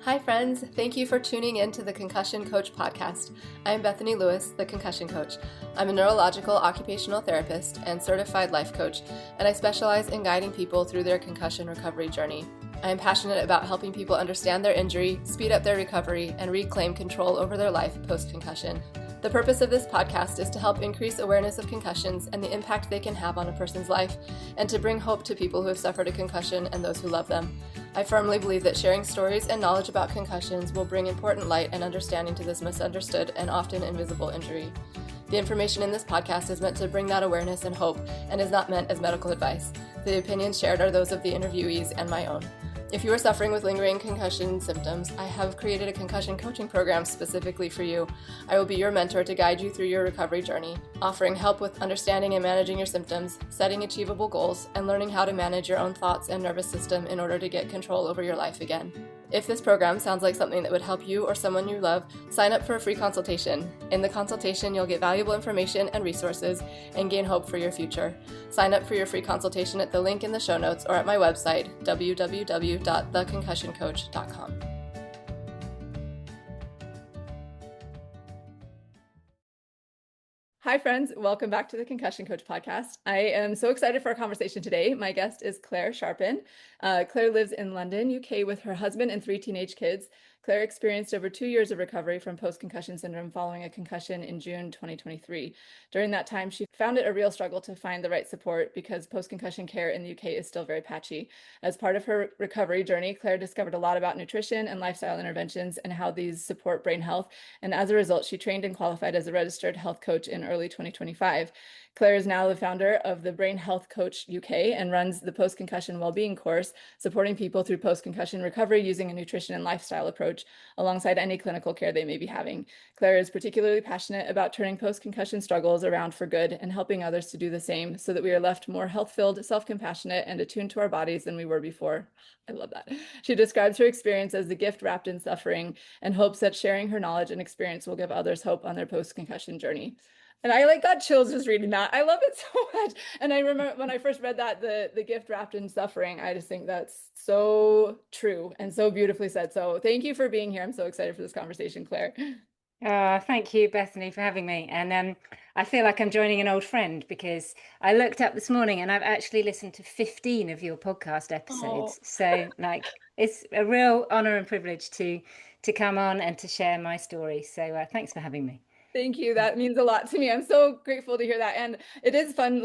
Hi friends, thank you for tuning in to the Concussion Coach podcast. I'm Bethany Lewis, the Concussion Coach. I'm a neurological occupational therapist and certified life coach, and I specialize in guiding people through their concussion recovery journey. I am passionate about helping people understand their injury, speed up their recovery, and reclaim control over their life post-concussion. The purpose of this podcast is to help increase awareness of concussions and the impact they can have on a person's life, and to bring hope to people who have suffered a concussion and those who love them. I firmly believe that sharing stories and knowledge about concussions will bring important light and understanding to this misunderstood and often invisible injury. The information in this podcast is meant to bring that awareness and hope and is not meant as medical advice. The opinions shared are those of the interviewees and my own. If you are suffering with lingering concussion symptoms, I have created a concussion coaching program specifically for you. I will be your mentor to guide you through your recovery journey, offering help with understanding and managing your symptoms, setting achievable goals, and learning how to manage your own thoughts and nervous system in order to get control over your life again. If this program sounds like something that would help you or someone you love, sign up for a free consultation. In the consultation, you'll get valuable information and resources and gain hope for your future. Sign up for your free consultation at the link in the show notes or at my website, www.theconcussioncoach.com. Hi friends, welcome back to the Concussion Coach podcast. I am so excited for our conversation today. My guest is Clare Sharpen. Clare lives in London, UK with her husband and 3 teenage kids. Clare experienced over 2 years of recovery from post-concussion syndrome following a concussion in June 2023. During that time, she found it a real struggle to find the right support because post-concussion care in the UK is still very patchy. As part of her recovery journey, Clare discovered a lot about nutrition and lifestyle interventions and how these support brain health. And as a result, she trained and qualified as a registered health coach in early 2025. Clare is now the founder of the Brain Health Coach UK and runs the Post-Concussion Wellbeing Course, supporting people through post-concussion recovery using a nutrition and lifestyle approach alongside any clinical care they may be having. Clare is particularly passionate about turning post-concussion struggles around for good and helping others to do the same so that we are left more health-filled, self-compassionate, and attuned to our bodies than we were before. I love that. She describes her experience as the gift wrapped in suffering and hopes that sharing her knowledge and experience will give others hope on their post-concussion journey. And I got chills just reading that. I love it so much. And I remember when I first read that, the gift wrapped in suffering, I just think that's so true and so beautifully said. So thank you for being here. I'm so excited for this conversation, Clare. Thank you, Bethany, for having me. And I feel like I'm joining an old friend because I looked up this morning and I've actually listened to 15 of your podcast episodes. Oh. So it's a real honor and privilege to come on and to share my story. So thanks for having me. Thank you. That means a lot to me. I'm so grateful to hear that. And it is fun.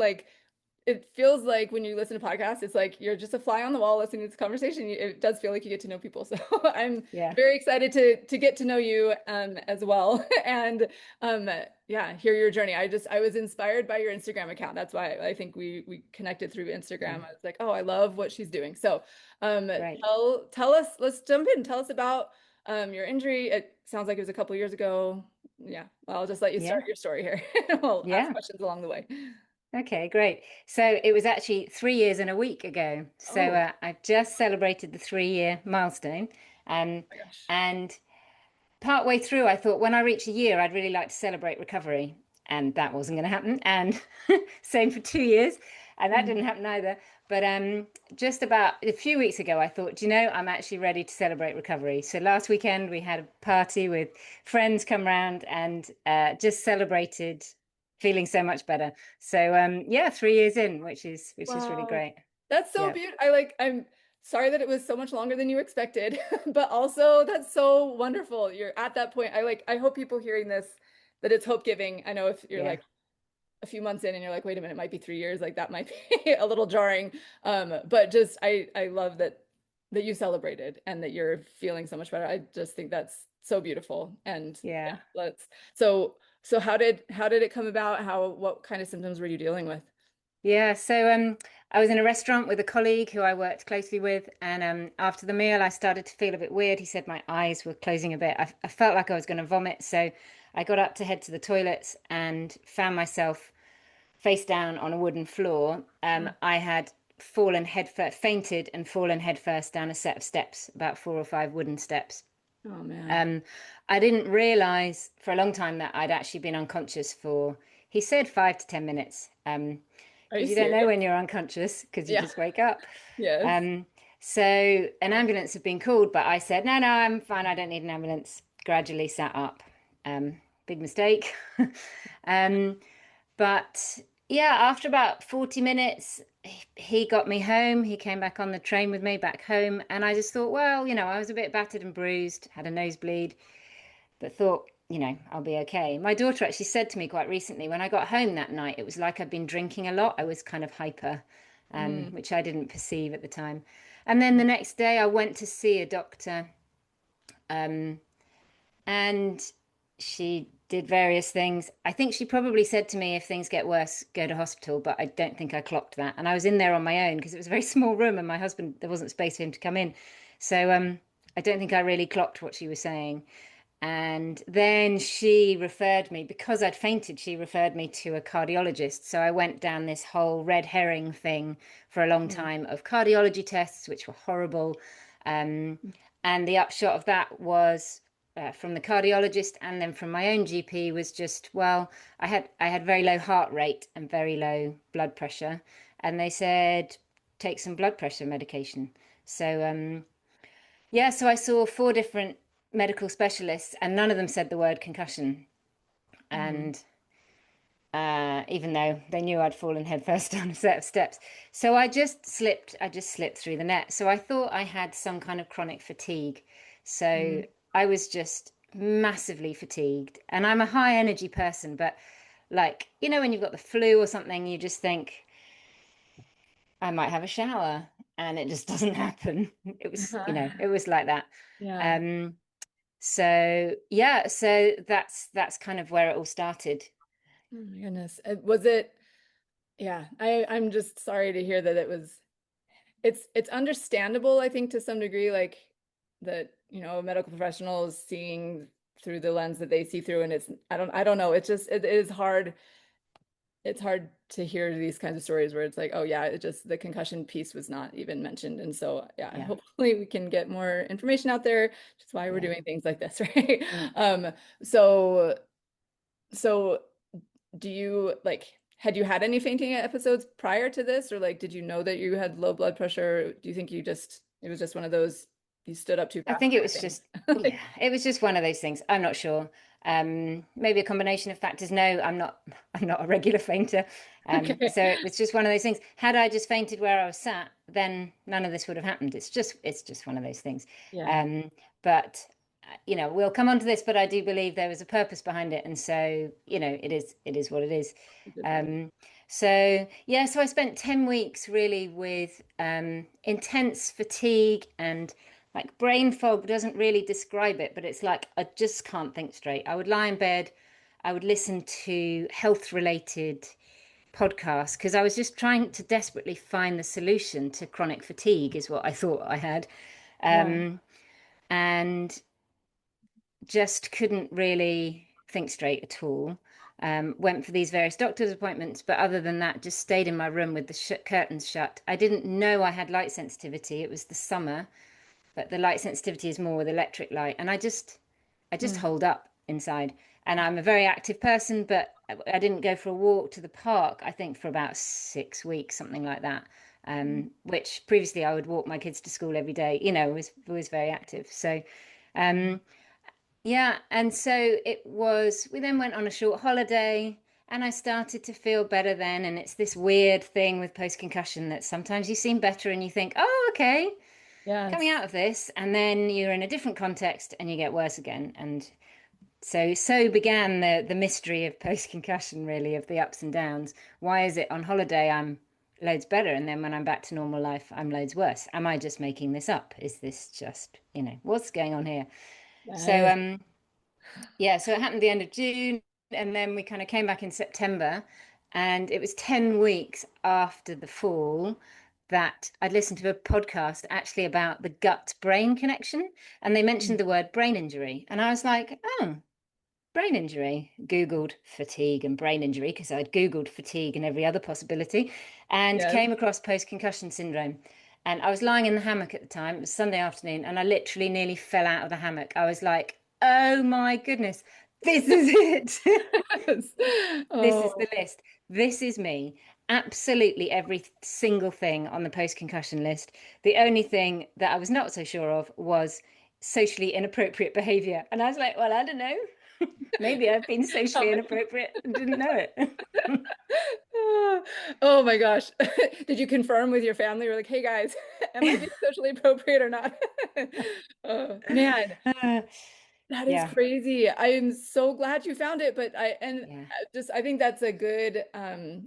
It feels like when you listen to podcasts, it's like you're just a fly on the wall listening to this conversation. It does feel like you get to know people. So I'm very excited to get to know you as well. And hear your journey. I was inspired by your Instagram account. That's why I think we connected through Instagram. I was like, oh, I love what she's doing. So tell us, let's jump in. Tell us about your injury. It sounds like it was a couple years ago. Yeah, well, I'll just let you start your story here. We'll ask questions along the way. Okay, great. So it was actually 3 years and a week ago. So I just celebrated the 3-year milestone. Oh my gosh. And partway through, I thought when I reach a year, I'd really like to celebrate recovery. And that wasn't going to happen. And same for 2 years. And that didn't happen either. But just about a few weeks ago, I thought, I'm actually ready to celebrate recovery. So last weekend, we had a party with friends come around and just celebrated feeling so much better. So 3 years in, which is really great. That's so beautiful. I'm sorry that it was so much longer than you expected, but also that's so wonderful. You're at that point. I hope people hearing this, that it's hope giving. I know if you're like a few months in and you're like, wait a minute, it might be 3 years. Like that might be a little jarring. But just, I love that you celebrated and that you're feeling so much better. I just think that's so beautiful. And so how did it come about? What kind of symptoms were you dealing with? So I was in a restaurant with a colleague who I worked closely with, and after the meal I started to feel a bit weird. He said my eyes were closing a bit. I felt like I was going to vomit, so I got up to head to the toilets and found myself face down on a wooden floor. I had fainted and fallen headfirst down a set of steps, about 4 or 5 wooden steps. Oh man. I didn't realize for a long time that I'd actually been unconscious for, he said 5 to 10 minutes. You don't know when you're unconscious because you just wake up. Yes. So an ambulance had been called, but I said, no, I'm fine. I don't need an ambulance. Gradually sat up. Big mistake. um, but yeah, after about 40 minutes, he got me home. He came back on the train with me back home. And I just thought, well, I was a bit battered and bruised, had a nosebleed, but thought, I'll be okay. My daughter actually said to me quite recently, when I got home that night, it was like I'd been drinking a lot. I was kind of hyper, which I didn't perceive at the time. And then the next day, I went to see a doctor, and she did various things. I think she probably said to me, if things get worse, go to hospital, but I don't think I clocked that. And I was in there on my own because it was a very small room and my husband, there wasn't space for him to come in. So I don't think I really clocked what she was saying. And then she referred me, because I'd fainted, she referred me to a cardiologist. So I went down this whole red herring thing for a long time of cardiology tests, which were horrible. And the upshot of that was, from the cardiologist and then from my own GP, was just, well, I had very low heart rate and very low blood pressure. And they said, take some blood pressure medication. So yeah, so I saw 4 different medical specialists, and none of them said the word concussion. And even though they knew I'd fallen headfirst down a set of steps, so I just slipped through the net. So I thought I had some kind of chronic fatigue. So I was just massively fatigued, and I'm a high energy person, but like, when you've got the flu or something, you just think, I might have a shower, and it just doesn't happen. It was, it was like that. Yeah. So yeah, so that's kind of where it all started. Oh my goodness. Was it, yeah, I'm just sorry to hear that it's understandable, I think, to some degree, like that, a medical professional is seeing through the lens that they see through, and I don't know. It's just, it is hard. It's hard to hear these kinds of stories where it's like, oh yeah, the concussion piece was not even mentioned. And so, yeah, Yeah. hopefully we can get more information out there. Which is why we're Yeah. doing things like this, right? So, so do you had you had any fainting episodes prior to this, or like, did you know that you had low blood pressure? Do you think it was just one of those, you stood up too I fast think it kind was of thing? just, yeah, it was just one of those things. I'm not sure. Maybe a combination of factors. No, I'm not a regular fainter. Okay. So it was just one of those things. Had I just fainted where I was sat, then none of this would have happened. It's just one of those things. Yeah. But we'll come on to this, but I do believe there was a purpose behind it. And so, it is what it is. So yeah, so I spent 10 weeks really with intense fatigue, and like brain fog doesn't really describe it, but it's like I just can't think straight. I would lie in bed, I would listen to health related podcasts because I was just trying to desperately find the solution to chronic fatigue, is what I thought I had. Yeah. And just couldn't really think straight at all. Went for these various doctor's appointments, but other than that, just stayed in my room with the curtains shut. I didn't know I had light sensitivity. It was the summer, but the light sensitivity is more with electric light, and I just hold up inside. And I'm a very active person, but I didn't go for a walk to the park, I think, for about 6 weeks, something like that. Which previously I would walk my kids to school every day. Was very active. So yeah, and so we then went on a short holiday, and I started to feel better then. And it's this weird thing with post-concussion that sometimes you seem better and you think, oh, okay, coming Yes. out of this, and then you're in a different context and you get worse again. And so began the mystery of post-concussion, really, of the ups and downs. Why is it on holiday I'm loads better, and then when I'm back to normal life I'm loads worse? Am I just making this up? Is this just, what's going on here? So Yes. yeah, so it happened the end of June, and then we kind of came back in September, and it was 10 weeks after the fall that I'd listened to a podcast actually about the gut brain connection, and they mentioned the word brain injury, and I was like, oh, brain injury. Googled fatigue and brain injury because I'd Googled fatigue and every other possibility, and Yes. came across post-concussion syndrome. And I was lying in the hammock at the time. It was Sunday afternoon, and I literally nearly fell out of the hammock. I was like, oh my goodness, this is it. Yes. This is Oh, the list. This is me. absolutely every single thing on the post-concussion list. The only thing that I was not so sure of was socially inappropriate behavior. And I was like, well, I don't know. Maybe I've been socially inappropriate and didn't know it. Oh my gosh. Did you confirm with your family? You're like, hey guys, am I being socially appropriate or not? Oh, man, that is Yeah, crazy. I am so glad you found it, but yeah, I think that's a good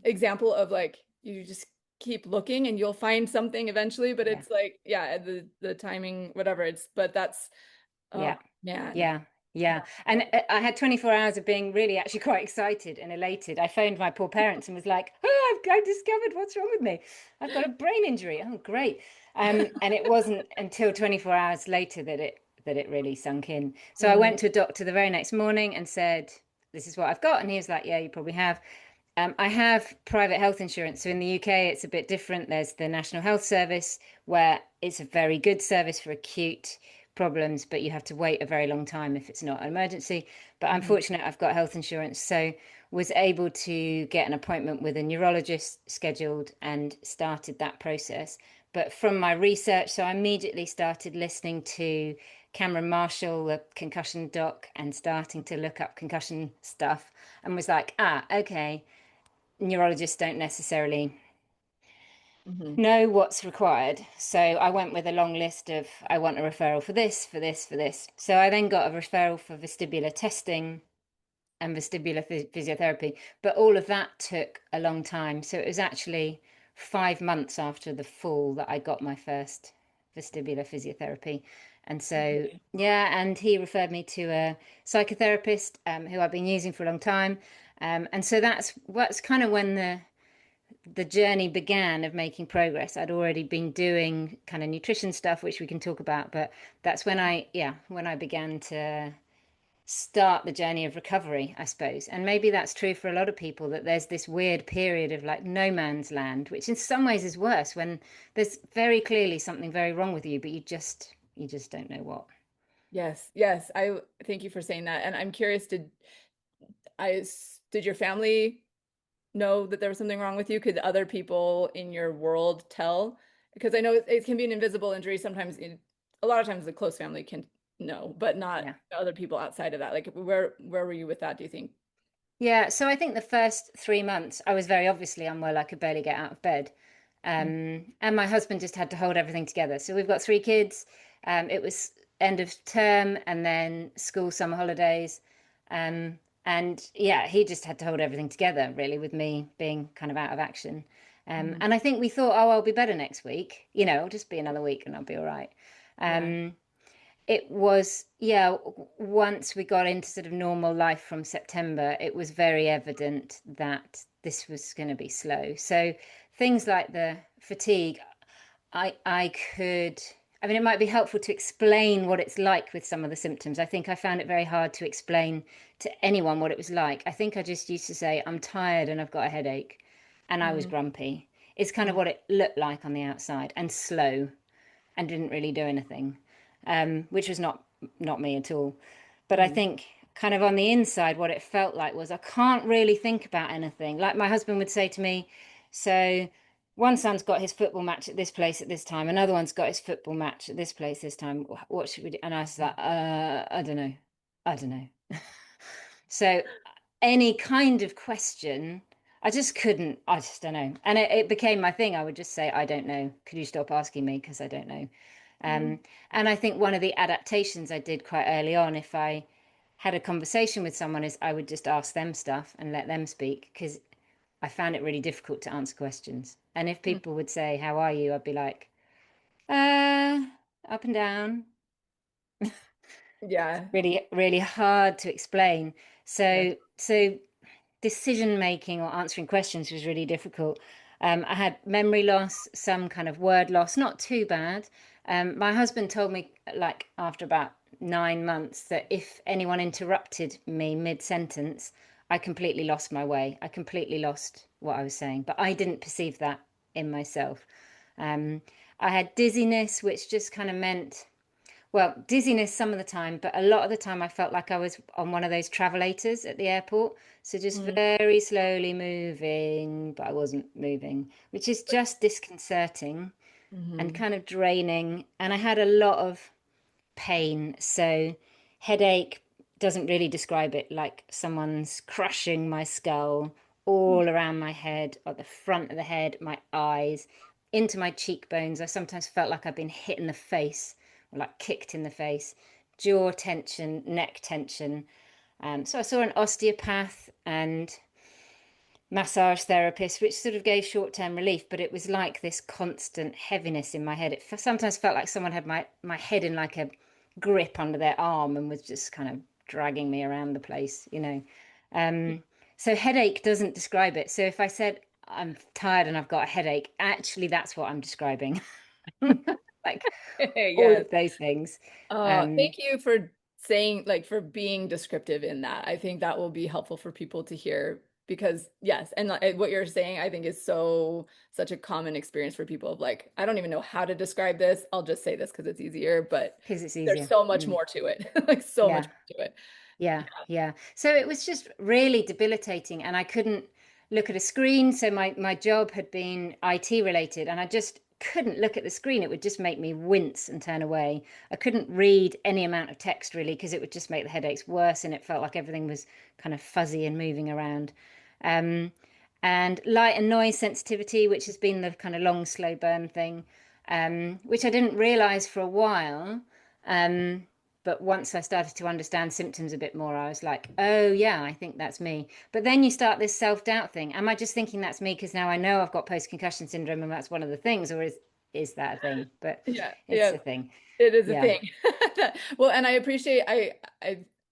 example of like you just keep looking and you'll find something eventually, but yeah, it's like, yeah, the timing, whatever it's, but that's, oh yeah. man. Yeah, yeah. And I had 24 hours of being really actually quite excited and elated. I phoned my poor parents and was like, oh, I've discovered what's wrong with me. I've got a brain injury. Oh, great. And it wasn't until 24 hours later that it really sunk in. So I Mm, went to a doctor the very next morning and said, this is what I've got. And he was like, yeah, you probably have. I have private health insurance. So in the UK, it's a bit different. There's the National Health Service, where it's a very good service for acute problems, but you have to wait a very long time if it's not an emergency. But I'm mhm, fortunate I've got health insurance, so was able to get an appointment with a neurologist scheduled and started that process. But from my research, so I immediately started listening to Cameron Marshall, the concussion doc, and starting to look up concussion stuff and was like, okay, neurologists don't necessarily mhm, know what's required. So I went with a long list of, I want a referral for this, for this, for this. So I then got a referral for vestibular testing and vestibular physiotherapy. But all of that took a long time. So it was actually 5 months after the fall that I got my first vestibular physiotherapy. And so, really? yeah, and he referred me to a psychotherapist who I've been using for a long time. And so that's what's kind of when the journey began of making progress. I'd already been doing kind of nutrition stuff, which we can talk about, but that's when I began to start the journey of recovery, I suppose. And maybe that's true for a lot of people, that there's this weird period of like no man's land, which in some ways is worse, when there's very clearly something very wrong with you, but you just don't know what. Yes, yes. I thank you for saying that. And I'm curious, did your family know that there was something wrong with you? Could other people in your world tell? Because I know it can be an invisible injury. Sometimes, a lot of times, the close family can know, but not Yeah. other people outside of that. Like, where were you with that, do you think? Yeah, so I think the first 3 months, I was very obviously unwell. I could barely get out of bed. Mm, And my husband just had to hold everything together. So we've got 3 kids. It was end of term and then school summer holidays. And yeah, he just had to hold everything together, really, with me being kind of out of action. mhm. And I think we thought, oh, I'll be better next week. It'll just be another week and I'll be all right. Yeah. Um, it was, yeah, once we got into sort of normal life from September, it was very evident that this was going to be slow. So things like the fatigue, I could, I mean, it might be helpful to explain what it's like with some of the symptoms. I think I found it very hard to explain to anyone what it was like. I think I just used to say, I'm tired and I've got a headache, and I was Mm, grumpy. It's kind of mm, what it looked like on the outside, and slow, and didn't really do anything, which was not me at all. But I mm, think kind of on the inside, what it felt like was I can't really think about anything. Like my husband would say to me, so one son's got his football match at this place at this time, another one's got his football match at this place this time. What should we do? And I was like, I don't know. I don't know. So any kind of question, I just couldn't, I just don't know. And it became my thing. I would just say, I don't know. Could you stop asking me? Because I don't know. mm. Um, and I think one of the adaptations I did quite early on, if I had a conversation with someone, is I would just ask them stuff and let them speak, because I found it really difficult to answer questions. And if Mm. people would say, how are you? I'd be like, uh, up and down. Yeah. Really, really hard to explain. Yeah. So decision making or answering questions was really difficult. I had memory loss, some kind of word loss, not too bad. My husband told me, like, after about 9 months, that if anyone interrupted me mid sentence, I completely lost my way. I completely lost what I was saying, but I didn't perceive that in myself. Um, I had dizziness, which just kind of meant Well, dizziness some of the time, but a lot of the time I felt like I was on one of those travelators at the airport. So just Mm. very slowly moving, but I wasn't moving, which is just disconcerting and Mm-hmm. kind of draining. And I had a lot of pain. So headache doesn't really describe it, like someone's crushing my skull all around my head, at the front of the head, my eyes, into my cheekbones. I sometimes felt like I'd been hit in the face or like kicked in the face, jaw tension, neck tension. So I saw an osteopath and massage therapist, which sort of gave short-term relief, but it was like this constant heaviness in my head. It sometimes felt like someone had my head in like a grip under their arm and was just kind of dragging me around the place. Um, so headache doesn't describe it. So if I said I'm tired and I've got a headache, actually that's what I'm describing. Like all Yes. of those things. Um, Thank you for saying, like, for being descriptive in that. I think that will be helpful for people to hear because, yes, and like, what you're saying, I think is such a common experience for people of like, I don't even know how to describe this. I'll just say this because it's easier, but because it's there's easier. so much Mm. more to it, like so much Yeah. more to it. Yeah, yeah. So it was just really debilitating, and I couldn't look at a screen. So my job had been IT related, and I just couldn't look at the screen. It would just make me wince and turn away. I couldn't read any amount of text really because it would just make the headaches worse, and it felt like everything was kind of fuzzy and moving around. Um, and light and noise sensitivity, which has been the kind of long, slow burn thing, which I didn't realize for a while. Um, but once I started to understand symptoms a bit more, I was like, oh, yeah, I think that's me. But then you start this self-doubt thing. Am I just thinking that's me because now I know I've got post-concussion syndrome and that's one of the things, or is that a thing? But Yeah, it's yeah. a thing. It is a Yeah. thing. Well, and I appreciate I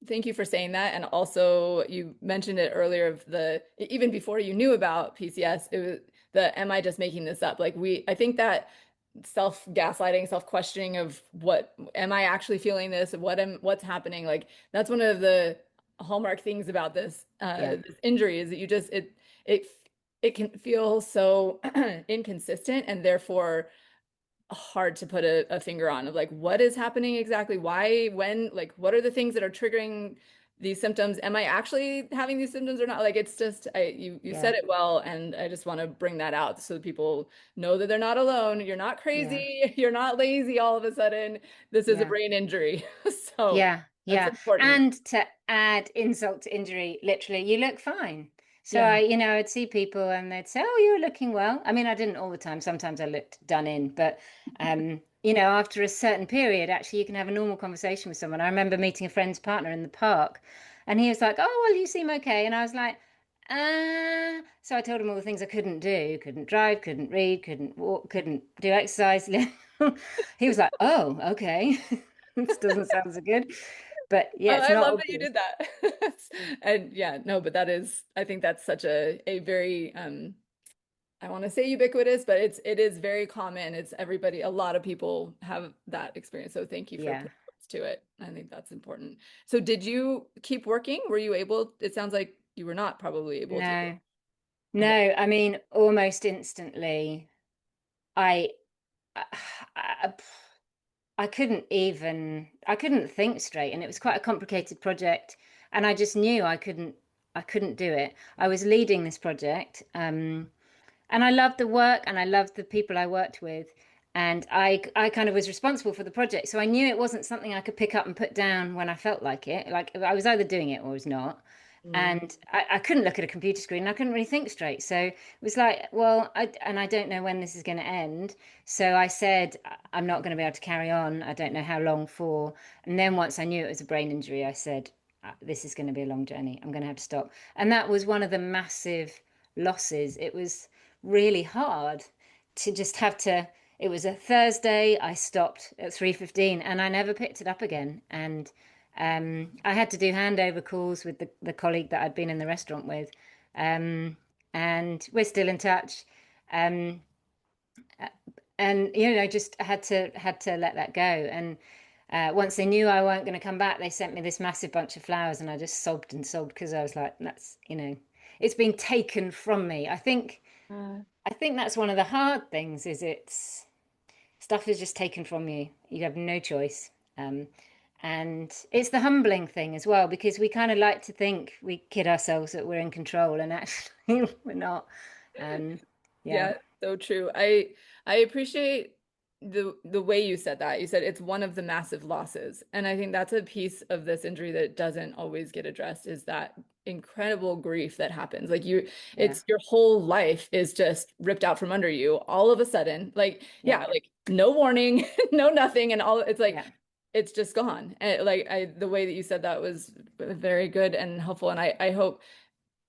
thank you for saying that. And also you mentioned it earlier of the even before you knew about PCS, it was the am I just making this up? Like I think that self-gaslighting, self-questioning of what am I actually feeling this? What's happening? Like that's one of the hallmark things about Yeah. this injury is that it it can feel so inconsistent and therefore hard to put a finger on of like what is happening exactly, why, when, like what are the things that are triggering these symptoms? Am I actually having these symptoms or not? Like it's just you Yeah. said it well, and I just want to bring that out so that people know that they're not alone. You're not Yeah. crazy. You're not lazy all of a sudden. This is a Yeah. brain injury. So Yeah, that's yeah. important. And to add insult to injury, literally, you look fine. So Yeah. I'd see people and they'd say, "Oh, you're looking well." I mean, I didn't all the time. Sometimes I looked done in, but after a certain period, actually, you can have a normal conversation with someone. I remember meeting a friend's partner in the park, and he was like, "Oh, well, you seem okay," and I was like, So I told him all the things I couldn't do: couldn't drive, couldn't read, couldn't walk, couldn't do exercise. He was like, "Oh, okay." This doesn't sound so good, but yeah, it's I not love that you obvious. did that. And yeah, no, but I think that's such a very I want to say ubiquitous, but it is very common. It's everybody, a lot of people have that experience. So thank you for Yeah, putting words to it. I think that's important. So did you keep working? Were you able, it sounds like you were not probably able to. no, Okay. no. I mean, almost instantly, I, I, I couldn't think straight, and it was quite a complicated project, and I just knew I couldn't do it. I was leading this project, and I loved the work and I loved the people I worked with. And I kind of was responsible for the project. So I knew it wasn't something I could pick up and put down when I felt like it. Like I was either doing it or was not. Mm. And I couldn't look at a computer screen and I couldn't really think straight. So it was like, well, and I don't know when this is going to end. So I said, I'm not going to be able to carry on. I don't know how long for. And then once I knew it was a brain injury, I said, this is going to be a long journey. I'm going to have to stop. And that was one of the massive losses. It was really hard to just have to. It was a Thursday. I stopped at 3:15 and I never picked it up again. And I had to do handover calls with the colleague that I'd been in the restaurant with. Um, and we're still in touch. Um, and just had to let that go. And once they knew I weren't going to come back, they sent me this massive bunch of flowers, and I just sobbed and sobbed because I was like, it's been taken from me. Uh, I think that's one of the hard things is it's stuff is just taken from you. You have no choice. And it's the humbling thing as well, because we kind of like to think, we kid ourselves that we're in control, and actually we're not. Um, yeah, Yeah, so true. I appreciate the way you said that. You said it's one of the massive losses. And I think that's a piece of this injury that doesn't always get addressed is that incredible grief that happens. Like yeah, it's your whole life is just ripped out from under you all of a sudden. Like, yeah, yeah, like no warning, no nothing, and all it's like yeah. it's just gone. And like the way that you said that was very good and helpful. And I hope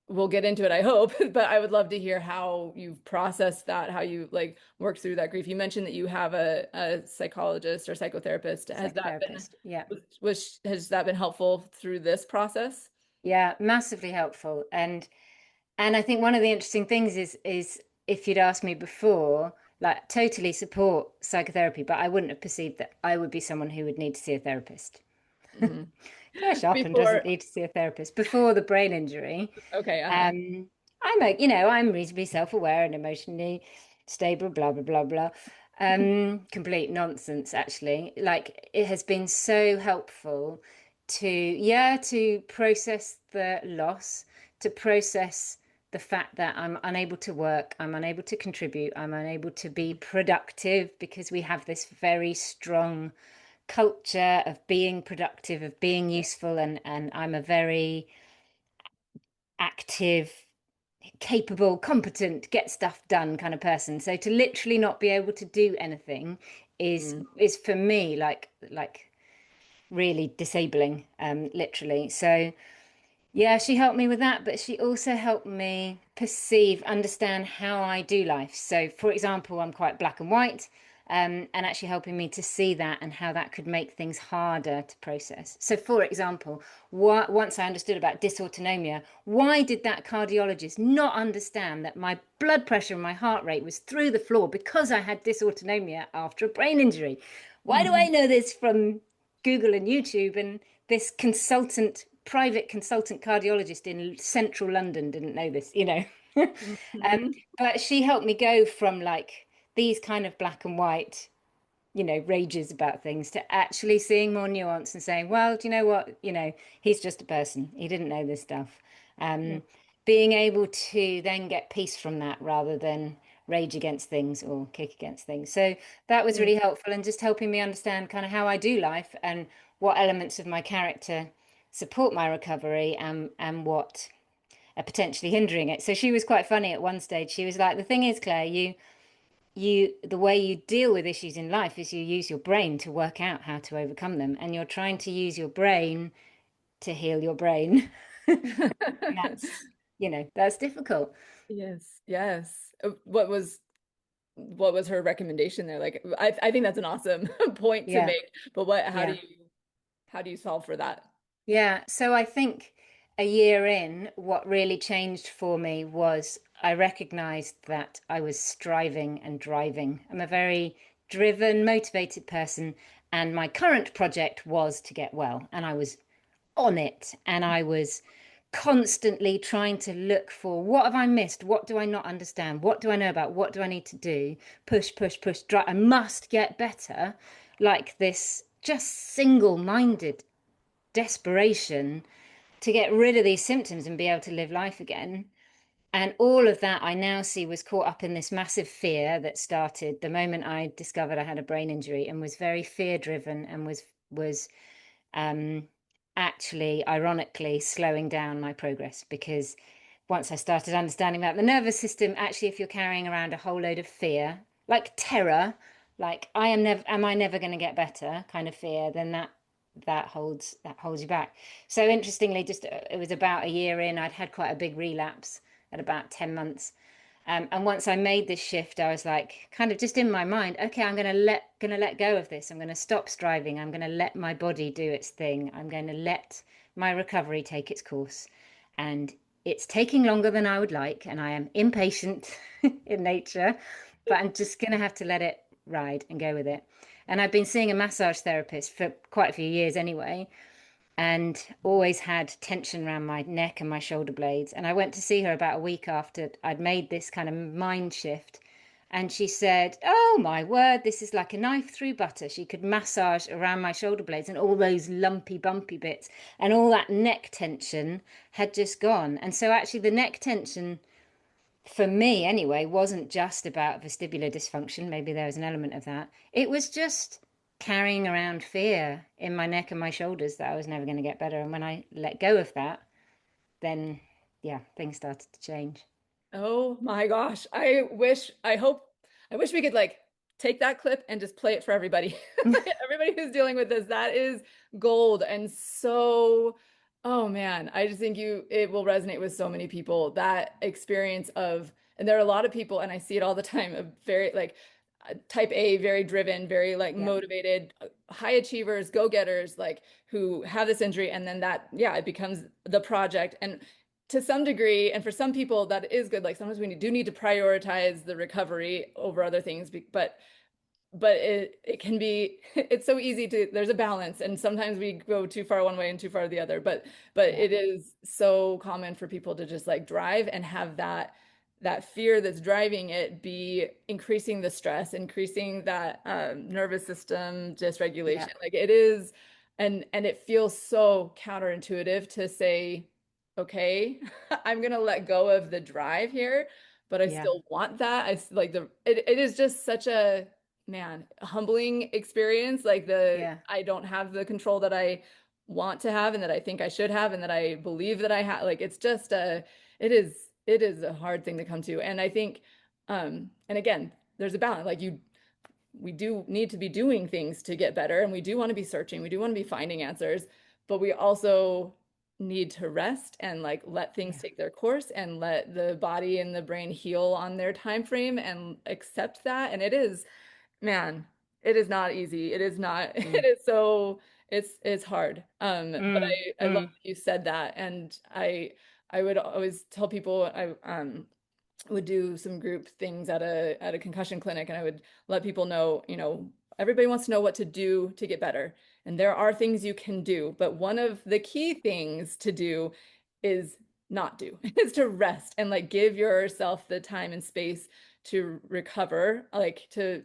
we'll get into it, I hope, but I would love to hear how you've processed that, how you like work through that grief. You mentioned that you have a psychologist or psychotherapist. Has that been Psychotherapist. Yeah. has that been helpful through this process? Yeah, massively helpful. And I think one of the interesting things is if you'd asked me before, like totally support psychotherapy, but I wouldn't have perceived that I would be someone who would need to see a therapist. Hmm. Clare Sharpen doesn't Before, need to see a therapist before the brain injury. okay, Um, I'm reasonably self-aware and emotionally stable, blah blah blah blah. Complete nonsense, actually. Like it has been so helpful to process the loss, to process the fact that I'm unable to work, I'm unable to contribute, I'm unable to be productive because we have this very strong culture of being productive, of being useful, and I'm a very active, capable, competent, get stuff done kind of person. So to literally not be able to do anything mm, is for me like really disabling, literally. So yeah, she helped me with that, but she also helped me understand how I do life. So, for example, I'm quite black and white, and actually helping me to see that and how that could make things harder to process. So, for example, once I understood about dysautonomia, why did that cardiologist not understand that my blood pressure and my heart rate was through the floor because I had dysautonomia after a brain injury? Why do I mhm, know this from Google and YouTube, and this private consultant cardiologist in central London didn't know this, you know? mhm, But she helped me go from like these kind of black and white, rages about things to actually seeing more nuance and saying, well, do you know what? He's just a person. He didn't know this stuff. yeah, Um, Being able to then get peace from that rather than rage against things or kick against things. So that was yeah. really helpful, and just helping me understand kind of how I do life and what elements of my character support my recovery, and what are potentially hindering it. So she was quite funny at one stage. She was like, the thing is, Claire, the way you deal with issues in life is you use your brain to work out how to overcome them, and you're trying to use your brain to heal your brain. That's, that's difficult. Yes, yes. What was her recommendation there? Like I think that's an awesome point to Yeah, make. But what yeah. how do you solve for that? Yeah, so I think a year in, what really changed for me was I recognized that I was striving and driving. I'm a very driven, motivated person, and my current project was to get well, and I was on it, and I was constantly trying to look for what have I missed? What do I not understand? What do I know about? What do I need to do? Push, push, push, drive. I must get better. Like this just single-minded desperation to get rid of these symptoms and be able to live life again. And all of that I now see was caught up in this massive fear that started the moment I discovered I had a brain injury, and was very fear driven, and was um, actually, ironically, slowing down my progress, because once I started understanding about the nervous system, actually, if you're carrying around a whole load of fear, like terror, like am I never going to get better kind of fear, then that holds you back. So interestingly, just it was about a year in, I'd had quite a big relapse at about 10 months. And once I made this shift, I was like, kind of just in my mind, okay, I'm gonna let go of this. I'm gonna stop striving. I'm gonna let my body do its thing. I'm going to let my recovery take its course. And it's taking longer than I would like, and I am impatient in nature, but I'm just gonna have to let it ride and go with it. And I've been seeing a massage therapist for quite a few years anyway, and always had tension around my neck and my shoulder blades. And I went to see her about a week after I'd made this kind of mind shift. And she said, "Oh my word, this is like a knife through butter." She could massage around my shoulder blades and all those lumpy, bumpy bits, and all that neck tension had just gone. And so, actually, the neck tension, for me anyway, wasn't just about vestibular dysfunction. Maybe there was an element of that. It was just carrying around fear in my neck and my shoulders that I was never going to get better. And when I let go of that, then yeah, things started to change. Oh my gosh. I wish we could like take that clip and just play it for everybody. Everybody who's dealing with this, that is gold. And so, oh man, I just think it will resonate with so many people. That experience of, and there are a lot of people, and I see it all the time, of very like type A, very driven, very like Yeah, motivated, high achievers, go-getters, like who have this injury, and then that, yeah, it becomes the project. And to some degree, and for some people that is good, like sometimes we do need to prioritize the recovery over other things, but it can be it's so easy to, there's a balance, and sometimes we go too far one way and too far the other, but yeah, it is so common for people to just like drive and have that fear that's driving it be increasing the stress, increasing that nervous system yeah, dysregulation, like it is. And it feels so counterintuitive to say, okay, I'm gonna let go of the drive here, but I yeah, still want that. Like it is just such a, man, a humbling experience. Like yeah, I don't have the control that I want to have and that I think I should have and that I believe that I have. Like it's just it is a hard thing to come to. And I think and again, there's a balance. Like we do need to be doing things to get better, and we do want to be searching, we do want to be finding answers, but we also need to rest and like let things yeah, take their course and let the body and the brain heal on their time frame and accept that. And it is, man, it is not easy. It is not, it mm, is so, it's hard. But mm, I love mm, that you said that. And I would always tell people, I would do some group things at a concussion clinic, and I would let people know, everybody wants to know what to do to get better. And there are things you can do, but one of the key things to do is not do, is to rest and like give yourself the time and space to recover, like to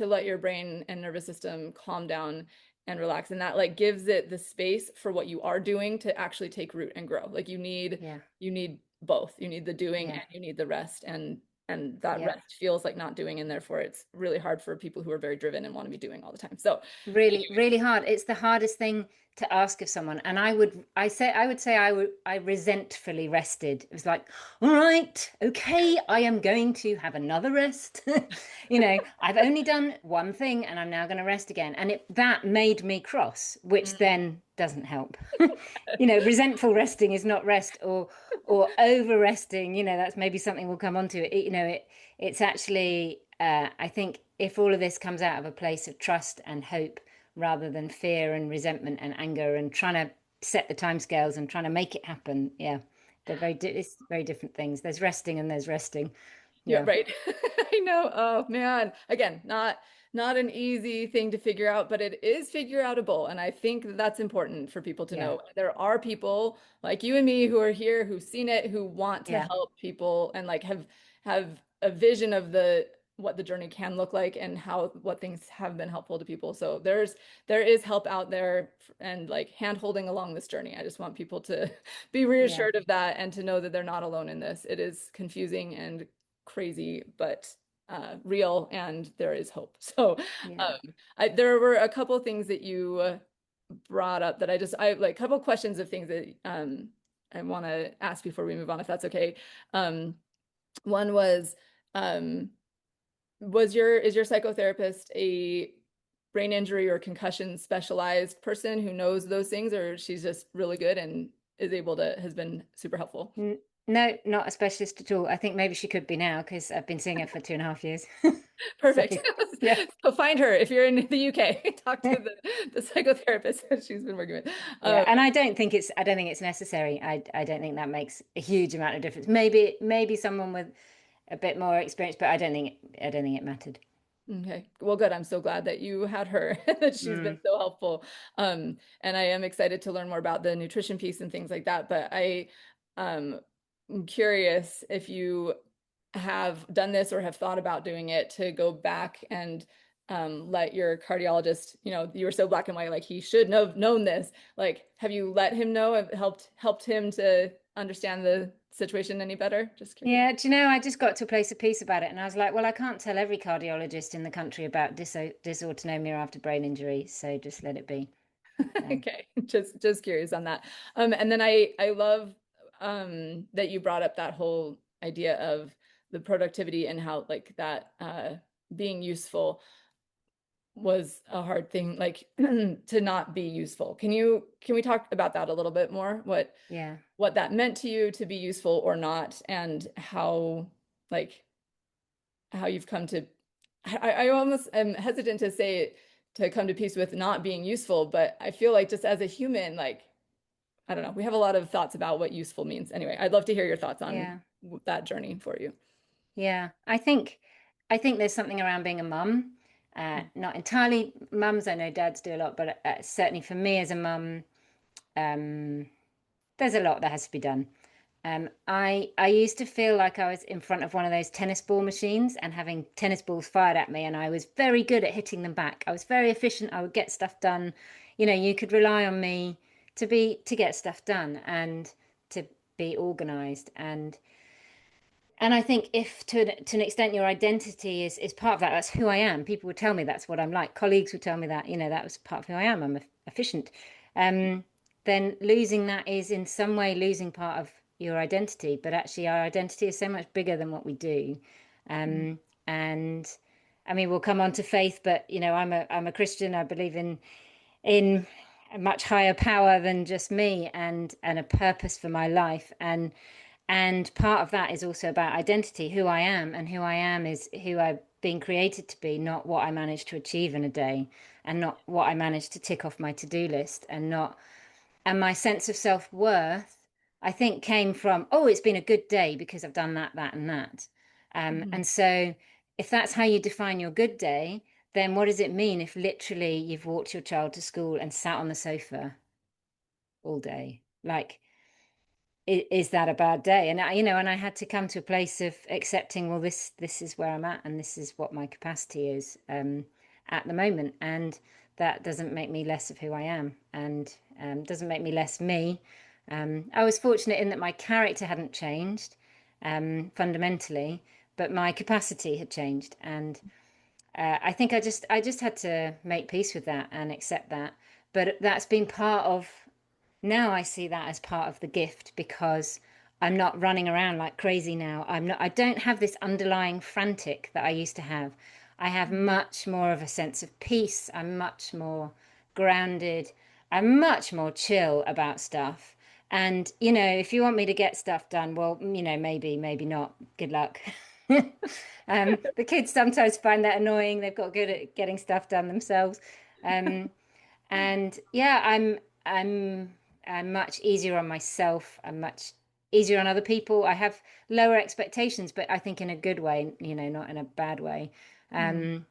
let your brain and nervous system calm down and relax. And that like gives it the space for what you are doing to actually take root and grow. Like yeah, you need both. You need the doing yeah, and you need the rest. And that yeah. rest feels like not doing, and therefore it's really hard for people who are very driven and want to be doing all the time. So Really, really hard. It's the hardest thing to ask of someone. And I resentfully rested. It was like, all right, okay, I am going to have another rest. I've only done one thing and I'm now going to rest again. And that made me cross, which mm, then doesn't help. Resentful resting is not rest, or over resting, that's maybe something we'll come on to. It's actually, I think if all of this comes out of a place of trust and hope rather than fear and resentment and anger and trying to set the timescales and trying to make it happen, yeah, it's very different things. There's resting and there's resting. yeah, Yeah, right. I know. Oh man. Again, not an easy thing to figure out, but it is figure outable. And I think that that's important for people to yeah, know. There are people like you and me who are here, who've seen it, who want to yeah, help people and like have a vision of the what the journey can look like and how what things have been helpful to people. So there is help out there and like hand holding along this journey. I just want people to be yeah, reassured of that and to know that they're not alone in this. It is confusing and crazy, but real, and there is hope. So yeah, there were a couple of things that you brought up that I like a couple of questions of things that I want to ask before we move on, if that's okay. Um, One um, is your psychotherapist a brain injury or concussion specialized person who knows those things, or she's just really good and has been super helpful? No, not a specialist at all. I think maybe she could be now because I've been seeing her for 2.5 years. So Perfect. yeah, So find her if you're in the UK. Talk to the psychotherapist that she's been working with. yeah. And I don't think it's necessary. I don't think that makes a huge amount of difference. Maybe someone with a bit more experience, but I don't think it mattered. Okay. Well, good. I'm so glad that you had her, that she's been Mm, so helpful. And I am excited to learn more about the nutrition piece and things like that. But I'm curious if you have done this or have thought about doing it, to go back and let your cardiologist, you were so black and white, like he should have known this. Like, have you let him know? Have helped him to understand the situation any better? Just curious. Yeah, do you know, I just got to a place of peace about it, and I was like, well, I can't tell every cardiologist in the country about dysautonomia after brain injury, so just let it be. So, Okay, just curious on that. And then I love that you brought up that whole idea of the productivity and how like that being useful was a hard thing, like to not be useful. Can we talk about that a little bit more? yeah. What that meant to you to be useful or not, and how like how you've come to I almost am hesitant to say it, to come to peace with not being useful, but I feel like just as a human, like I don't know, we have a lot of thoughts about what useful means. Anyway, I'd love to hear your thoughts on Yeah. that journey for you. Yeah. I think there's something around being a mum. Not entirely mums. I know dads do a lot, but certainly for me as a mum, um, there's a lot that has to be done. I used to feel like I was in front of one of those tennis ball machines and having tennis balls fired at me, and I was very good at hitting them back. I was very efficient. I would get stuff done. You could rely on me to get stuff done and to be organized. And I think if to an extent your identity is part of that, that's who I am. People would tell me that's what I'm like. Colleagues would tell me that, that was part of who I am. I'm efficient. Um, then losing that is in some way losing part of your identity. But actually, our identity is so much bigger than what we do. And I mean, we'll come on to faith, but I'm a Christian. I believe in a much higher power than just me, and a purpose for my life. And part of that is also about identity, who I am. And who I am is who I've been created to be, not what I managed to achieve in a day, and not what I managed to tick off my to-do list. And my sense of self-worth, I think, came from, oh, it's been a good day because I've done that, that, and that. Mhm. And so if that's how you define your good day, then what does it mean if literally you've walked your child to school and sat on the sofa all day? Like, is that a bad day? And I had to come to a place of accepting, well, this is where I'm at, and this is what my capacity is at the moment. And that doesn't make me less of who I am, and doesn't make me less me. I was fortunate in that my character hadn't changed fundamentally, but my capacity had changed. And I think I just had to make peace with that and accept that. But that's been part of, now I see that as part of the gift, because I'm not running around like crazy now. I don't have this underlying frantic that I used to have. I have much more of a sense of peace. I'm much more grounded. I'm much more chill about stuff. And, if you want me to get stuff done, well, maybe not. Good luck. The kids sometimes find that annoying. They've got good at getting stuff done themselves. Um, and yeah, I'm much easier on myself. I'm much easier on other people. I have lower expectations, but I think in a good way, not in a bad way. Mhm.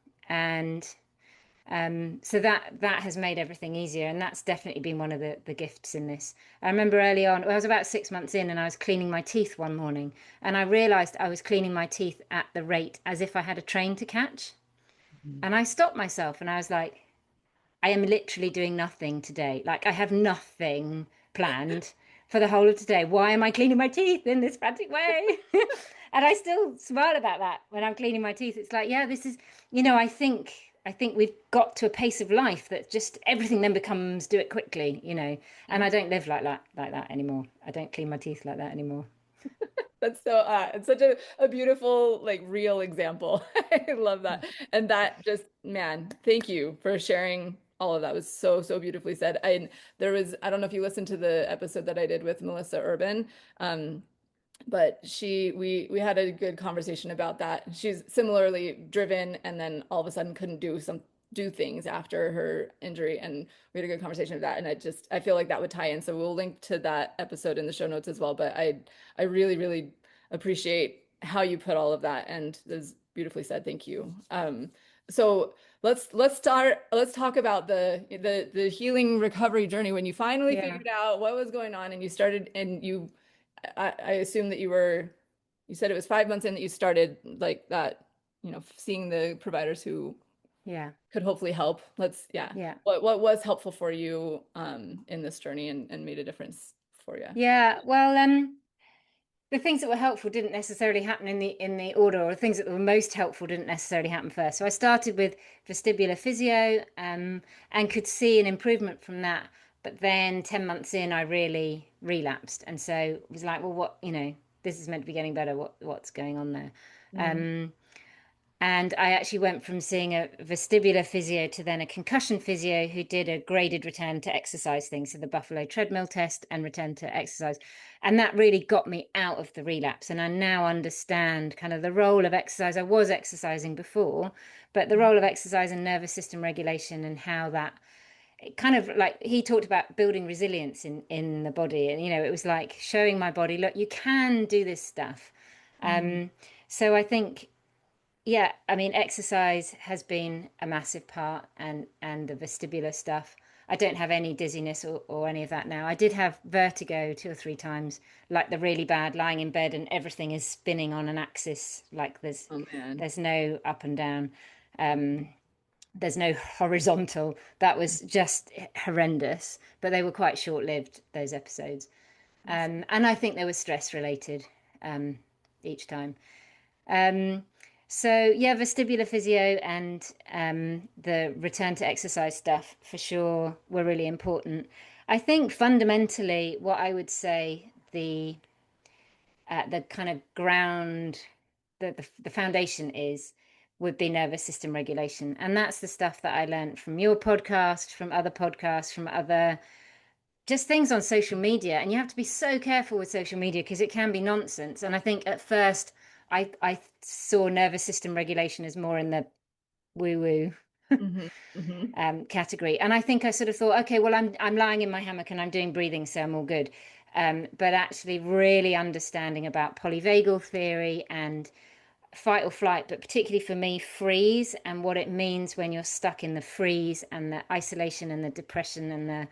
And so that has made everything easier, and that's definitely been one of the gifts in this. I remember early on, I was about 6 months in, and I was cleaning my teeth one morning, and I realized I was cleaning my teeth at the rate as if I had a train to catch. And I stopped myself, and I was like, I am literally doing nothing today. Like, I have nothing planned for the whole of today. Why am I cleaning my teeth in this frantic way? And I still smile about that when I'm cleaning my teeth. It's like, yeah, this is, I think we've got to a pace of life that just everything then becomes do it quickly. And I don't live like that anymore. I don't clean my teeth like that anymore. That's so it's such a beautiful, like real example. I love that. And that just, man, thank you for sharing all of that. It was so beautifully said. I don't know if you listened to the episode that I did with Melissa Urban. Um, but we had a good conversation about that. She's similarly driven, and then all of a sudden couldn't do things after her injury, and we had a good conversation of that. And I feel like that would tie in, so we'll link to that episode in the show notes as well. But I really appreciate how you put all of that, and it was beautifully said. Thank you. So let's talk about the healing recovery journey, when you finally Yeah. figured out what was going on, and you started, and I assume that you were you said it was 5 months in that you started like that, seeing the providers who could hopefully help. What was helpful for you in this journey and made a difference for you? Well, the things that were helpful didn't necessarily happen in the order, or the things that were most helpful didn't necessarily happen first. So I started with vestibular physio, and could see an improvement from that. But then 10 months in, I really relapsed, and so it was like, well, what, this is meant to be getting better. What's going on there? And I actually went from seeing a vestibular physio to then a concussion physio who did a graded return to exercise thing. So the Buffalo treadmill test and return to exercise. And that really got me out of the relapse. And I now understand kind of the role of exercise. I was exercising before, but the role of exercise and nervous system regulation, and how that kind of, like, he talked about building resilience in the body. And, it was like showing my body, look, you can do this stuff. So I think, I mean, exercise has been a massive part, and the vestibular stuff. I don't have any dizziness or any of that now. I did have vertigo 2 or 3 times, like the really bad, lying in bed and everything is spinning on an axis, like there's no up and down. There's no horizontal. That was just horrendous, but they were quite short-lived, those episodes. And I think they were stress related each time. So vestibular physio and the return to exercise stuff for sure were really important. I think fundamentally what I would say the kind of ground, the foundation would be nervous system regulation. And that's the stuff that I learned from your podcast, from other podcasts, from other just things on social media. And you have to be so careful with social media because it can be nonsense. And I think at first I saw nervous system regulation as more in the woo-woo category. And I think I sort of thought, okay, well, I'm lying in my hammock and I'm doing breathing, so I'm all good. But actually really understanding about polyvagal theory and fight or flight, but particularly for me, freeze, and what it means when you're stuck in the freeze, and the isolation and the depression and the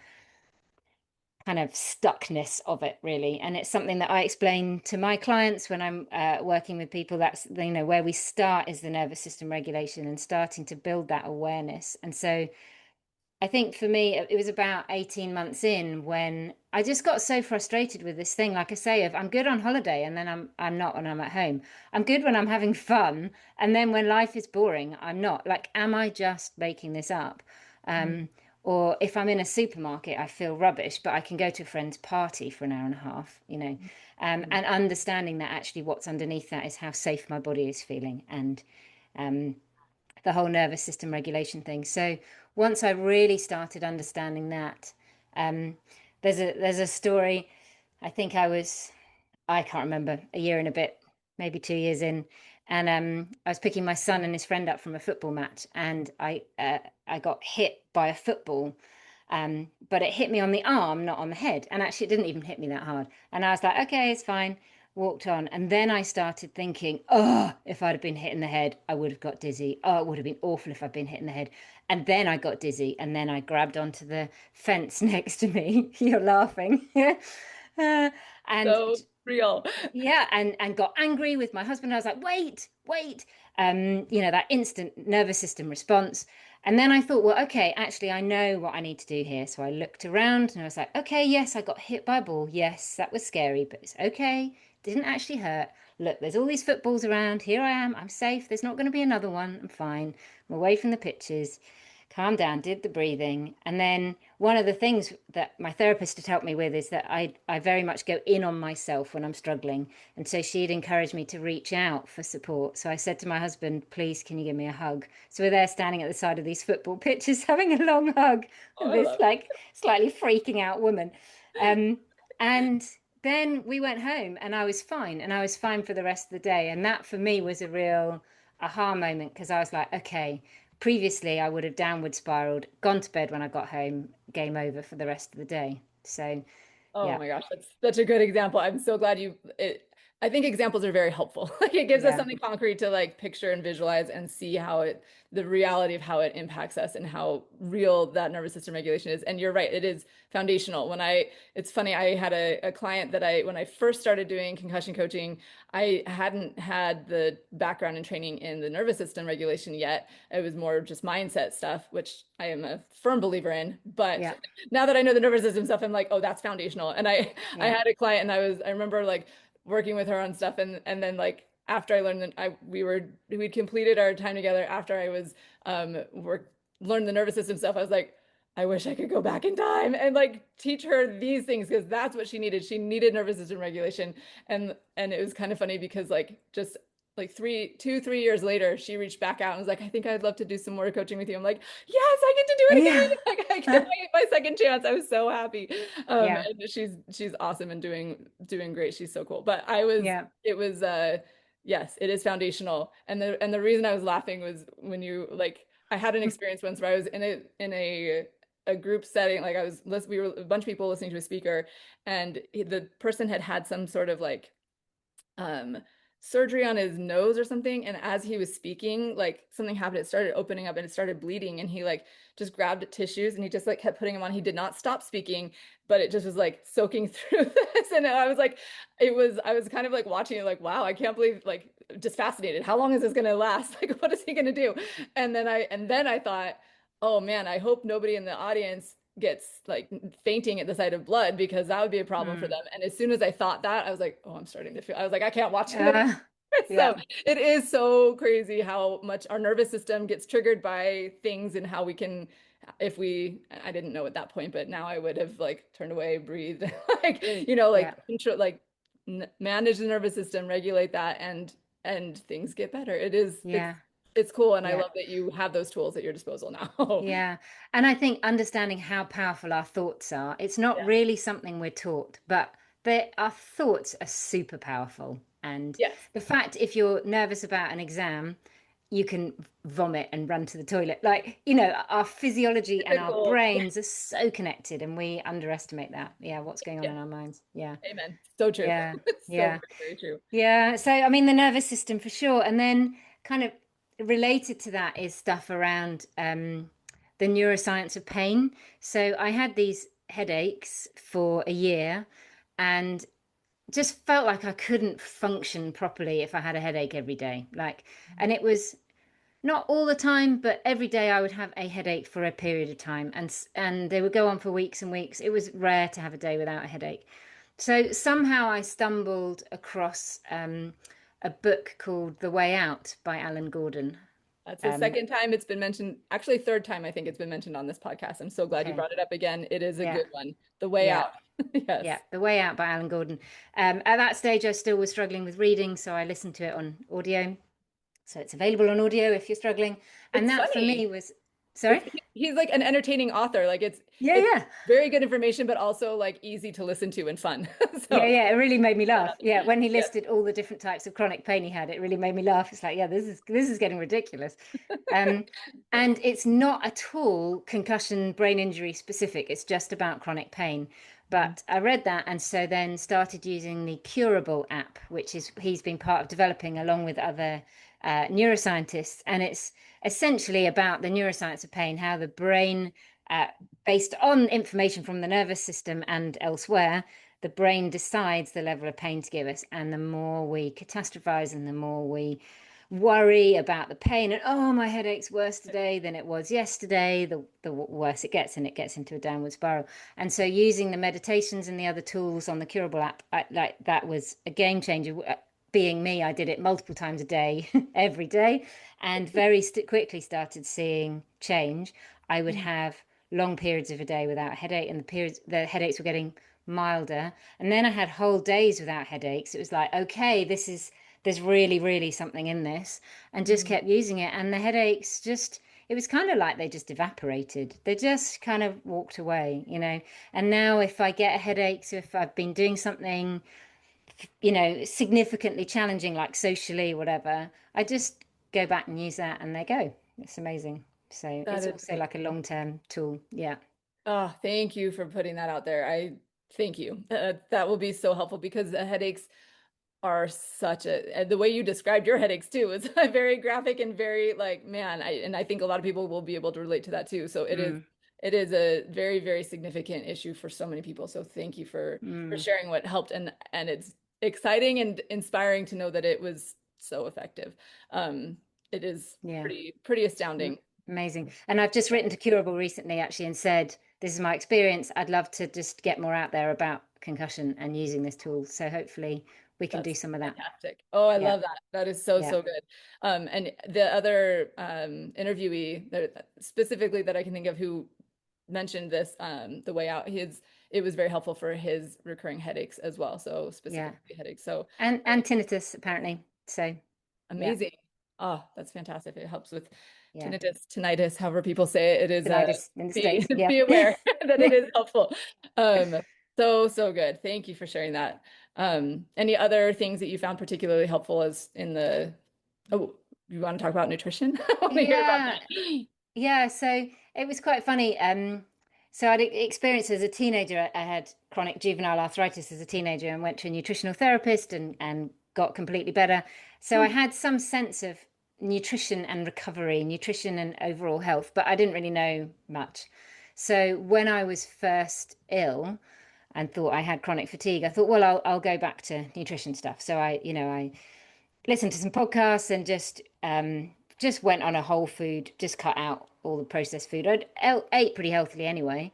kind of stuckness of it, really. And it's something that I explain to my clients when I'm working with people. That's, where we start is the nervous system regulation and starting to build that awareness. And so I think for me, it was about 18 months in when I just got so frustrated with this thing. Like I say, if I'm good on holiday and then I'm not when I'm at home. I'm good when I'm having fun. And then when life is boring, I'm not. Like, am I just making this up? Or if I'm in a supermarket, I feel rubbish, but I can go to a friend's party for an hour and a half, and understanding that actually what's underneath that is how safe my body is feeling, and the whole nervous system regulation thing. So once I really started understanding that, there's a story. I think I can't remember, a year and a bit, maybe 2 years in, and I was picking my son and his friend up from a football match, and I got hit by a football, but it hit me on the arm, not on the head, and actually it didn't even hit me that hard. And I was like, okay, it's fine. Walked on, and then I started thinking, oh, if I'd have been hit in the head, I would have got dizzy. Oh, it would have been awful if I'd been hit in the head. And then I got dizzy, and then I grabbed onto the fence next to me. You're laughing. And so real. And got angry with my husband. I was like, wait. That instant nervous system response. And then I thought, well, okay, actually, I know what I need to do here. So I looked around and I was like, okay, yes, I got hit by a ball. Yes, that was scary, but it's okay. Didn't actually hurt. Look, there's all these footballs around. Here I am. I'm safe. There's not going to be another one. I'm fine. I'm away from the pitches. Calm down, did the breathing. And then one of the things that my therapist had helped me with is that I very much go in on myself when I'm struggling. And so she'd encouraged me to reach out for support. So I said to my husband, please, can you give me a hug? So we're there standing at the side of these football pitches, having a long hug with this like slightly freaking out woman. And then we went home and I was fine. And I was fine for the rest of the day. And that for me was a real aha moment, because I was like, okay, previously I would have downward spiraled, gone to bed when I got home, game over for the rest of the day. So my gosh, that's such a good example. I'm so glad I think examples are very helpful. Like it gives us Yeah. something concrete to like picture and visualize and see how the reality of how it impacts us and how real that nervous system regulation is. And you're right, it is foundational. It's funny, I had a client that when I first started doing concussion coaching, I hadn't had the background and training in the nervous system regulation yet. It was more just mindset stuff, which I am a firm believer in. But Yeah. now that I know the nervous system stuff, I'm like, oh, that's foundational. And I had a client, and I remember like working with her on stuff, and then like after I learned that we'd completed our time together after I was learned the nervous system stuff, I was like, I wish I could go back in time and like teach her these things, because that's what she needed. She needed nervous system regulation. And it was kind of funny because like just like 3 years later, she reached back out and was like, I think I'd love to do some more coaching with you. I'm like, yes, I get to do it again. Yeah. Like I get my second chance. I was so happy. Yeah. And she's awesome and doing great. She's so cool. But Yeah. it was yes, it is foundational. And the reason I was laughing was when you like, I had an experience once where I was in a group setting, like we were a bunch of people listening to a speaker, and the person had some sort of like surgery on his nose or something, and as he was speaking, like something happened, it started opening up and it started bleeding, and he like just grabbed tissues and he just like kept putting them on. He did not stop speaking, but it just was like soaking through this, and I was like, I was kind of like watching it like, wow, I can't believe, like just fascinated, how long is this gonna last? Like what is he gonna do? And then I thought, oh man, I hope nobody in the audience gets like fainting at the sight of blood, because that would be a problem for them. And as soon as I thought that, I was like, oh, I'm starting to feel, I was like, I can't watch it anymore. Yeah. So it is so crazy how much our nervous system gets triggered by things, and how we can, I didn't know at that point, but now I would have like turned away, breathed, like, like control, like manage the nervous system, regulate that, and things get better. Yeah. It's cool. And I Yeah. love that you have those tools at your disposal now. Yeah. And I think understanding how powerful our thoughts are, it's not Yeah. really something we're taught, but our thoughts are super powerful. And Yes. the fact, if you're nervous about an exam, you can vomit and run to the toilet. Like, our physiology and our Typical. brains are so connected, and we underestimate that. Yeah. What's going on Yeah. in our minds. Yeah. Amen. So true. Yeah. So Yeah. very, very true. Yeah. So, I mean, the nervous system for sure. And then kind of related to that is stuff around the neuroscience of pain. So I had these headaches for a year and just felt like I couldn't function properly if I had a headache every day. And it was not all the time, but every day I would have a headache for a period of time, and they would go on for weeks and weeks. It was rare to have a day without a headache. So somehow I stumbled across a book called The Way Out by Alan Gordon. That's the second time it's been mentioned. Actually, third time I think it's been mentioned on this podcast. I'm so glad you Okay. brought it up again. It is a Yeah. good one. The Way Yeah. Out. Yes. Yeah, The Way Out by Alan Gordon. At that stage, I still was struggling with reading, so I listened to it on audio. So it's available on audio if you're struggling. And It's that funny. for me was, sorry? He's like an entertaining author. Like it's Yeah. very good information, but also like easy to listen to and fun. Yeah, it really made me laugh. Yeah, when he listed all the different types of chronic pain he had, it really made me laugh. It's like, yeah, this is getting ridiculous. And it's not at all concussion brain injury specific. It's just about chronic pain. But I read that, and so then started using the Curable app, which he's been part of developing along with other neuroscientists. And it's essentially about the neuroscience of pain, how the brain, based on information from the nervous system and elsewhere, the brain decides the level of pain to give us. And the more we catastrophize and the more we worry about the pain, and oh, my headache's worse today than it was yesterday, the worse it gets, and it gets into a downward spiral. And so using the meditations and the other tools on the Curable app, that was a game changer. Being me, I did it multiple times a day, every day, and very quickly started seeing change. I would have long periods of a day without a headache, and the headaches were getting milder. And then I had whole days without headaches. It was like, okay, there's really, really something in this, and just kept using it. And the headaches it was kind of like they just evaporated. They just kind of walked away, And now if I get a headache, so if I've been doing something, significantly challenging, like socially, whatever, I just go back and use that and they go. It's amazing. So it's also like a long-term tool. Yeah. Oh, thank you for putting that out there. Thank you. That will be so helpful, because the headaches, are such a, the way you described your headaches too is very graphic and very like, man, I think a lot of people will be able to relate to that too. So it is a very, very significant issue for so many people. So thank you for sharing what helped. And it's exciting and inspiring to know that it was so effective. It is pretty astounding. Amazing. And I've just written to Curable recently actually and said, this is my experience. I'd love to just get more out there about concussion and using this tool. So hopefully we can do some of that. Fantastic. Oh, I love that. That is so good. And the other interviewee that specifically that I can think of who mentioned this, the way out, it was very helpful for his recurring headaches as well. So specifically headaches. So and tinnitus apparently. So amazing. Oh, that's fantastic. It helps with tinnitus, however people say it. It is tinnitus in the States. Be aware that it is helpful. So good. Thank you for sharing that. Any other things that you found particularly helpful as in the, you want to talk about nutrition? Yeah, so it was quite funny. So I'd experienced as a teenager, I had chronic juvenile arthritis as a teenager and went to a nutritional therapist and got completely better. So I had some sense of nutrition and recovery, nutrition and overall health, but I didn't really know much. So when I was first ill and thought I had chronic fatigue, I thought, well, I'll go back to nutrition stuff. So I listened to some podcasts and just went on a whole food, just cut out all the processed food. I ate pretty healthily anyway,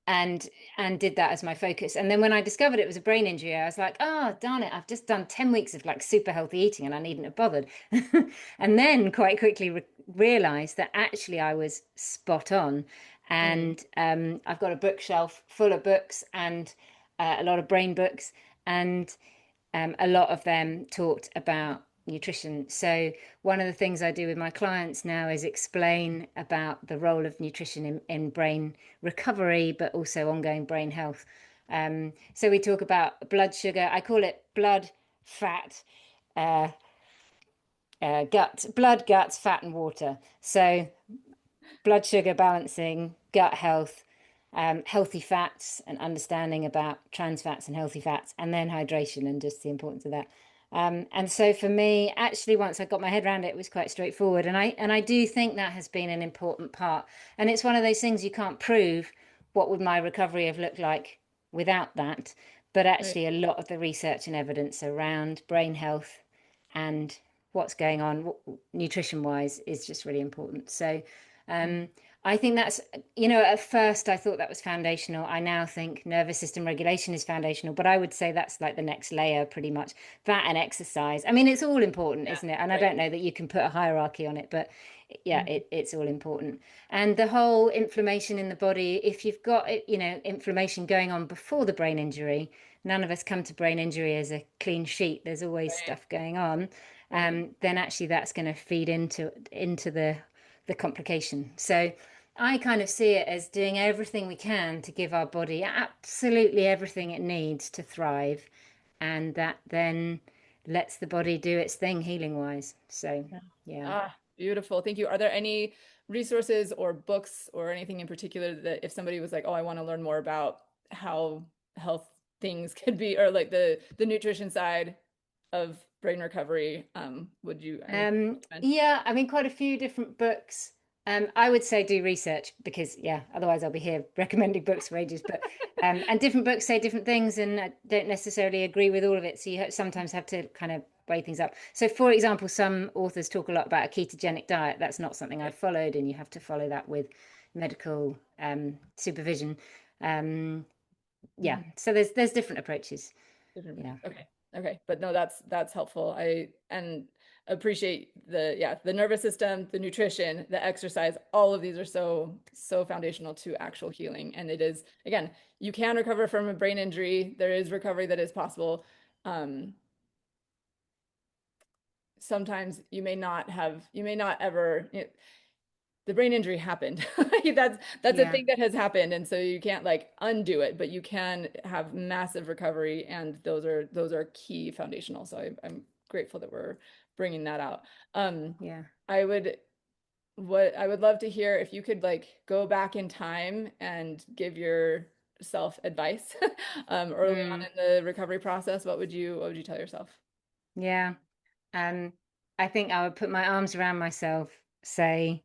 and did that as my focus. And then when I discovered it was a brain injury, I was like, oh, darn it, I've just done 10 weeks of like super healthy eating and I needn't have bothered. And then quite quickly realized that actually I was spot on. And I've got a bookshelf full of books and a lot of brain books, and a lot of them talked about nutrition. So one of the things I do with my clients now is explain about the role of nutrition in brain recovery, but also ongoing brain health. So we talk about blood sugar. I call it blood, fat, blood, guts, fat, and water. So blood sugar balancing, gut health, healthy fats, and understanding about trans fats and healthy fats, and then hydration and just the importance of that. And so for me, actually, once I got my head around it, it was quite straightforward. And I do think that has been an important part. And it's one of those things you can't prove what would my recovery have looked like without that. But actually, a lot of the research and evidence around brain health and what's going on nutrition wise is just really important. So I think that's, at first I thought that was foundational. I now think nervous system regulation is foundational, but I would say that's like the next layer pretty much. That and exercise. I mean, it's all important, isn't it? And I don't know that you can put a hierarchy on it, but it's all important. And the whole inflammation in the body, if you've got, inflammation going on before the brain injury, none of us come to brain injury as a clean sheet. There's always stuff going on. Then actually that's going to feed into the complication. So I kind of see it as doing everything we can to give our body absolutely everything it needs to thrive, and that then lets the body do its thing healing wise. So beautiful. Thank you. Are there any resources or books or anything in particular that if somebody was like, oh, I want to learn more about how health things could be, or like the nutrition side of brain recovery, would you I mean, quite a few different books. I would say do research, because otherwise I'll be here recommending books for ages, but and different books say different things and I don't necessarily agree with all of it, so you sometimes have to kind of weigh things up. So for example, some authors talk a lot about a ketogenic diet. That's not something I've followed, and you have to follow that with medical supervision. So there's different approaches. Okay. But no, that's helpful. I appreciate the nervous system, the nutrition, the exercise. All of these are so foundational to actual healing. And it is, again, you can recover from a brain injury. There is recovery that is possible. Sometimes you may not ever, the brain injury happened. That's a thing that has happened. And so you can't like undo it, but you can have massive recovery. And those are key foundational. So I'm grateful that we're bringing that out. I would love to hear if you could like go back in time and give your yourself advice early on in the recovery process, what would you tell yourself? Yeah. I think I would put my arms around myself, say,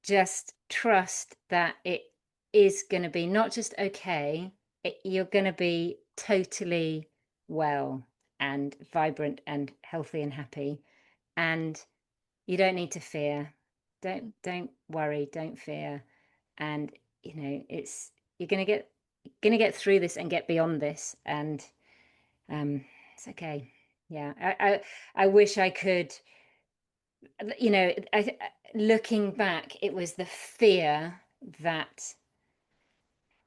just trust that it is going to be not just okay, you're going to be totally well and vibrant and healthy and happy. And you don't need to fear. Don't worry, don't fear. And it's you're going to get through this and get beyond this, and it's okay. Yeah. I wish I could, looking back, it was the fear that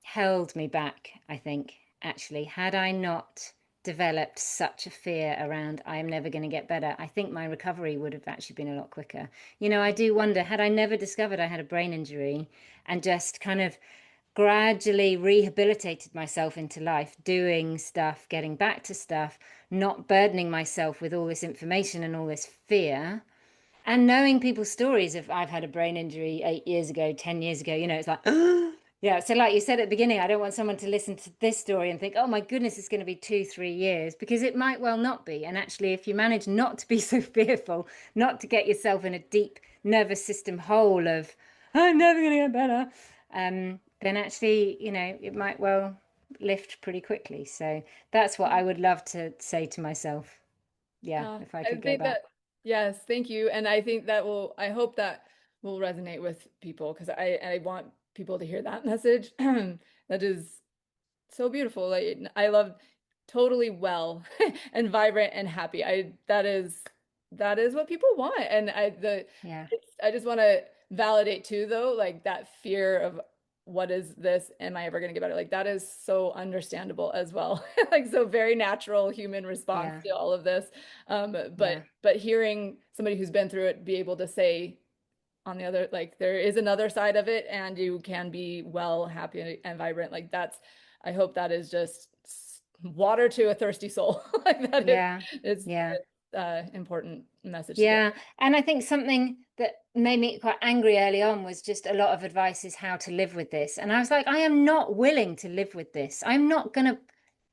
held me back, I think, actually. Had I not developed such a fear around I am never going to get better, I think my recovery would have actually been a lot quicker. I do wonder, had I never discovered I had a brain injury and just kind of gradually rehabilitated myself into life, doing stuff, getting back to stuff, not burdening myself with all this information and all this fear, and knowing people's stories of I've had a brain injury 8 years ago, 10 years ago, it's like, yeah. So like you said at the beginning, I don't want someone to listen to this story and think, oh my goodness, it's going to be 2-3 years, because it might well not be. And actually, if you manage not to be so fearful, not to get yourself in a deep nervous system hole of, I'm never going to get better, then actually, it might well lift pretty quickly. So that's what I would love to say to myself. Yeah, if I could go back. Yes, thank you. And I think I hope that will resonate with people, because I want people to hear that message. That is so beautiful. Like, I love totally well and vibrant and happy. That is what people want. And I just want to validate too, though, like that fear of what is this? Am I ever going to get better? Like, that is so understandable as well. Like, so very natural human response to all of this. But hearing somebody who's been through it be able to say, on the other, like, there is another side of it, and you can be well, happy, and vibrant. Like, I hope that is just water to a thirsty soul. Like, that is important message to get. And I think something that made me quite angry early on was just a lot of advice is how to live with this, and I was like, I am not willing to live with this. I'm not going to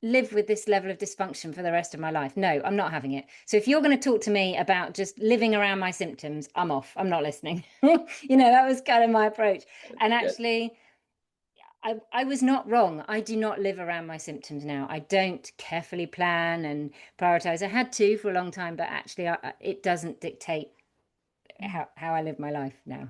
live with this level of dysfunction for the rest of my life. No, I'm not having it. So if you're going to talk to me about just living around my symptoms, I'm off. I'm not listening. That was kind of my approach. And actually, I was not wrong. I do not live around my symptoms now. I don't carefully plan and prioritize. I had to for a long time, but actually it doesn't dictate how I live my life now,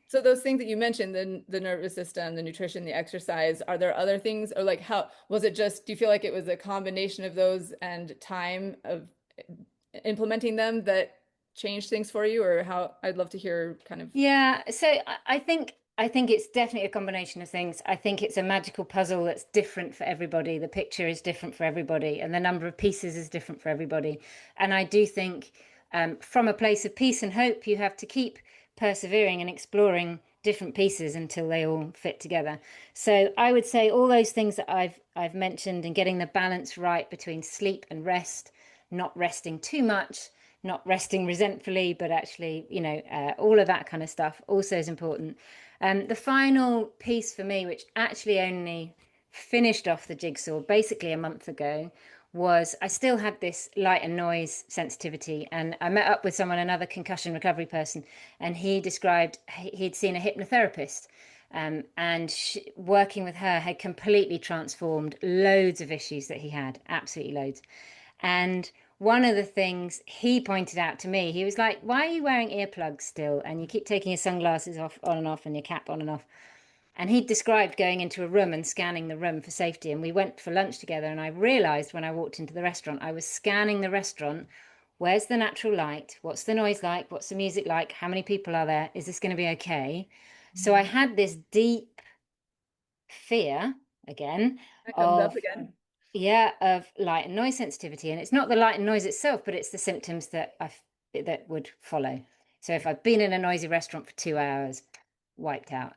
So those things that you mentioned, the nervous system, the nutrition, the exercise, are there other things, or like, how was it just, do you feel like it was a combination of those and time of implementing them that changed things for you, or how? I'd love to hear kind of. Yeah, so I think it's definitely a combination of things. I think it's a magical puzzle that's different for everybody. The picture is different for everybody, and the number of pieces is different for everybody. And I do think from a place of peace and hope, you have to keep persevering and exploring different pieces until they all fit together. So I would say all those things that I've mentioned, and getting the balance right between sleep and rest, not resting too much, not resting resentfully, but actually, all of that kind of stuff also is important. The final piece for me, which actually only finished off the jigsaw basically a month ago, was I still had this light and noise sensitivity. And I met up with someone, another concussion recovery person, and he described he'd seen a hypnotherapist. And working with her had completely transformed loads of issues that he had, absolutely loads. And one of the things he pointed out to me, he was like, why are you wearing earplugs still? And you keep taking your sunglasses off, on and off, and your cap on and off. And he described going into a room and scanning the room for safety. And we went for lunch together. And I realized when I walked into the restaurant, I was scanning the restaurant. Where's the natural light? What's the noise like? What's the music like? How many people are there? Is this going to be okay? So I had this deep fear again That comes of up again. of light and noise sensitivity. And it's not the light and noise itself, but it's the symptoms that would follow. So if I've been in a noisy restaurant for 2 hours, wiped out.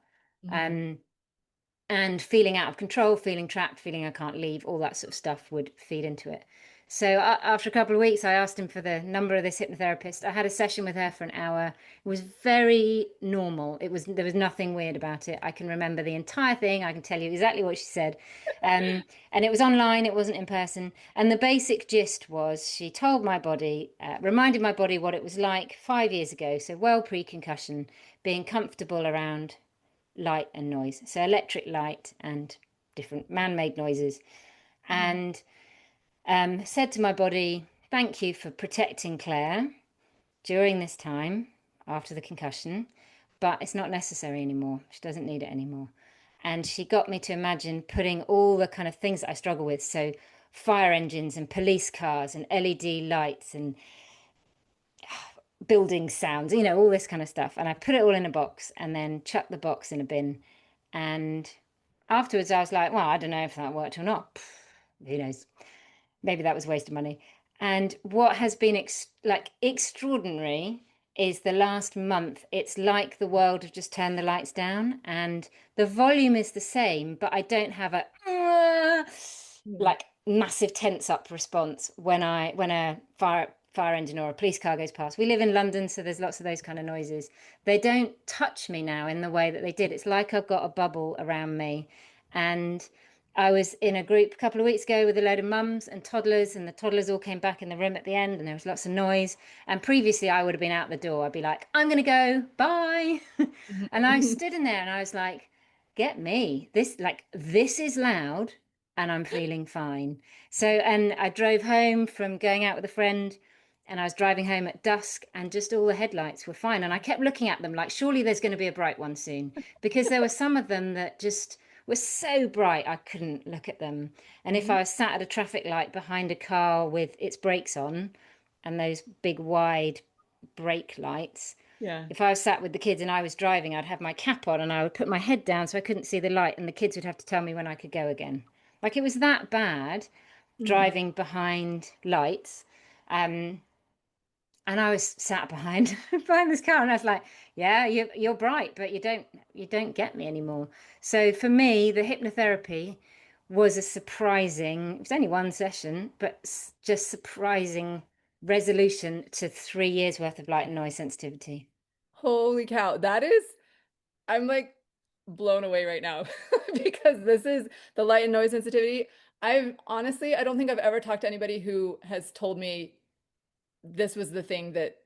And feeling out of control, feeling trapped, feeling I can't leave, all that sort of stuff would feed into it. So after a couple of weeks, I asked him for the number of this hypnotherapist. I had a session with her for an hour. It was very normal. There was nothing weird about it. I can remember the entire thing. I can tell you exactly what she said. And it was online. It wasn't in person. And the basic gist was she told my body, reminded my body what it was like 5 years ago. So well pre-concussion, being comfortable around light and noise. So electric light and different man-made noises. And said to my body, thank you for protecting Claire during this time after the concussion, but it's not necessary anymore. She doesn't need it anymore. And she got me to imagine putting all the kind of things that I struggle with. So fire engines and police cars and LED lights and building sounds, all this kind of stuff. And I put it all in a box and then chucked the box in a bin. And afterwards I was like, well, I don't know if that worked or not. Who knows? Maybe that was a waste of money. And what has been extraordinary is the last month. It's like the world have just turned the lights down and the volume is the same, but I don't have a like massive tense up response when a fire engine or a police car goes past. We live in London, so there's lots of those kind of noises. They don't touch me now in the way that they did. It's like I've got a bubble around me. And I was in a group a couple of weeks ago with a load of mums and toddlers, and the toddlers all came back in the room at the end, and there was lots of noise. And previously, I would have been out the door. I'd be like, I'm going to go, bye. And I stood in there and I was like, get me. This is loud and I'm feeling fine. So, and I drove home from going out with a friend, and I was driving home at dusk, and just all the headlights were fine. And I kept looking at them like, surely there's going to be a bright one soon, because there were some of them that just were so bright I couldn't look at them. And if I was sat at a traffic light behind a car with its brakes on and those big wide brake lights, Yeah. if I was sat with the kids and I was driving, I'd have my cap on and I would put my head down so I couldn't see the light, and the kids would have to tell me when I could go again. Like, it was that bad driving behind lights. And I was sat behind this car, and I was like, yeah, you're bright, but you don't get me anymore. So for me, the hypnotherapy was a surprising, it was only one session, but just surprising resolution to 3 years worth of light and noise sensitivity. Holy cow. I'm like blown away right now because this is the light and noise sensitivity. I don't think I've ever talked to anybody who has told me this was the thing that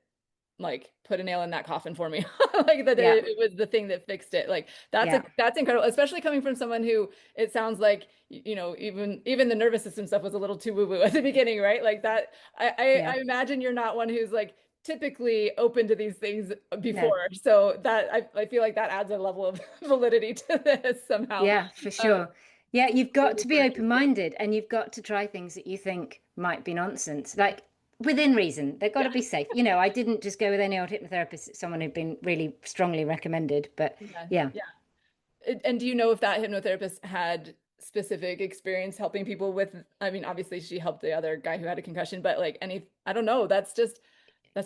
like put a nail in that coffin for me. Like that Yeah. it was the thing that fixed it. Like Yeah. that's incredible, especially coming from someone who, it sounds like, even the nervous system stuff was a little too woo-woo at the beginning, right? Like that. Yeah. I imagine you're not one who's like typically open to these things No. before. So that I feel like that adds a level of validity to this somehow. Yeah, for Um, sure. Yeah, you've got really to be great. open-minded, and you've got to try things that you think might be nonsense, like within reason. They've got to Yeah. be safe. I didn't just go with any old hypnotherapist, someone who'd been really strongly recommended, but Yeah. yeah. Yeah. And do you know if that hypnotherapist had specific experience helping people with, I mean, obviously she helped the other guy who had a concussion, but like I don't know, that's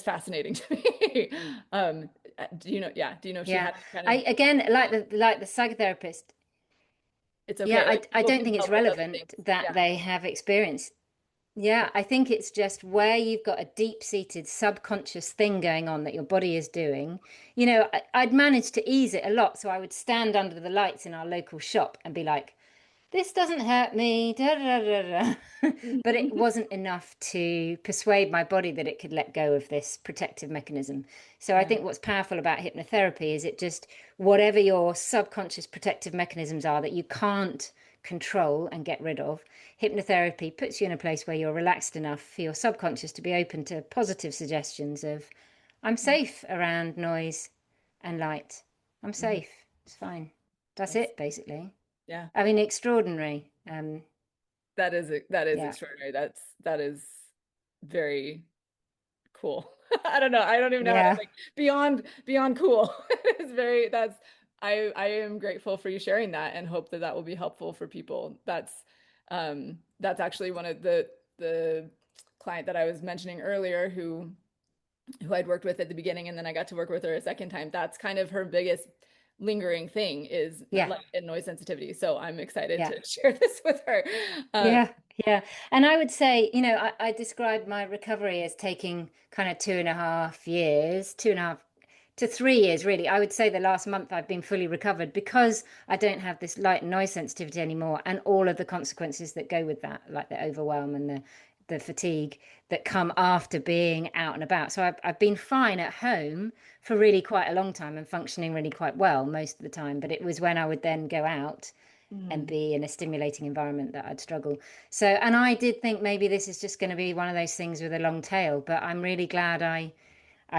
fascinating to me. Do you know, yeah, do you know if she Yeah. had kind I of, again, like the psychotherapist, it's yeah, okay, I, like I people don't can think it's help with other things. relevant that Yeah. they have experience. Yeah, I think it's just where you've got a deep-seated subconscious thing going on that your body is doing. I'd managed to ease it a lot. So I would stand under the lights in our local shop and be like, this doesn't hurt me, da, da, da, da. But it wasn't enough to persuade my body that it could let go of this protective mechanism. So I Yeah. think what's powerful about hypnotherapy is it just, whatever your subconscious protective mechanisms are that you can't control and get rid of, hypnotherapy puts you in a place where you're relaxed enough for your subconscious to be open to positive suggestions of, I'm safe around noise and light. I'm Mhm. safe. It's fine. That's That's, it, basically. yeah, I mean, extraordinary. that is Yeah, extraordinary. That is very cool. I don't know. I don't even know how to, yeah, like, beyond cool. It's very, I am grateful for you sharing that and hope that that will be helpful for people. That's actually one of the client that I was mentioning earlier who I'd worked with at the beginning, and then I got to work with her a second time. That's kind of her biggest lingering thing is Yeah. light and noise sensitivity. So I'm excited Yeah. to share this with her. Yeah. Yeah. And I would say, I described my recovery as taking kind of 2.5 years, 2.5 to 3 years, really. I would say the last month I've been fully recovered because I don't have this light and noise sensitivity anymore, and all of the consequences that go with that, like the overwhelm and the fatigue that come after being out and about. So I've been fine at home for really quite a long time and functioning really quite well most of the time. But it was when I would then go out and be in a stimulating environment that I'd struggle. So, and I did think maybe this is just going to be one of those things with a long tail, but I'm really glad I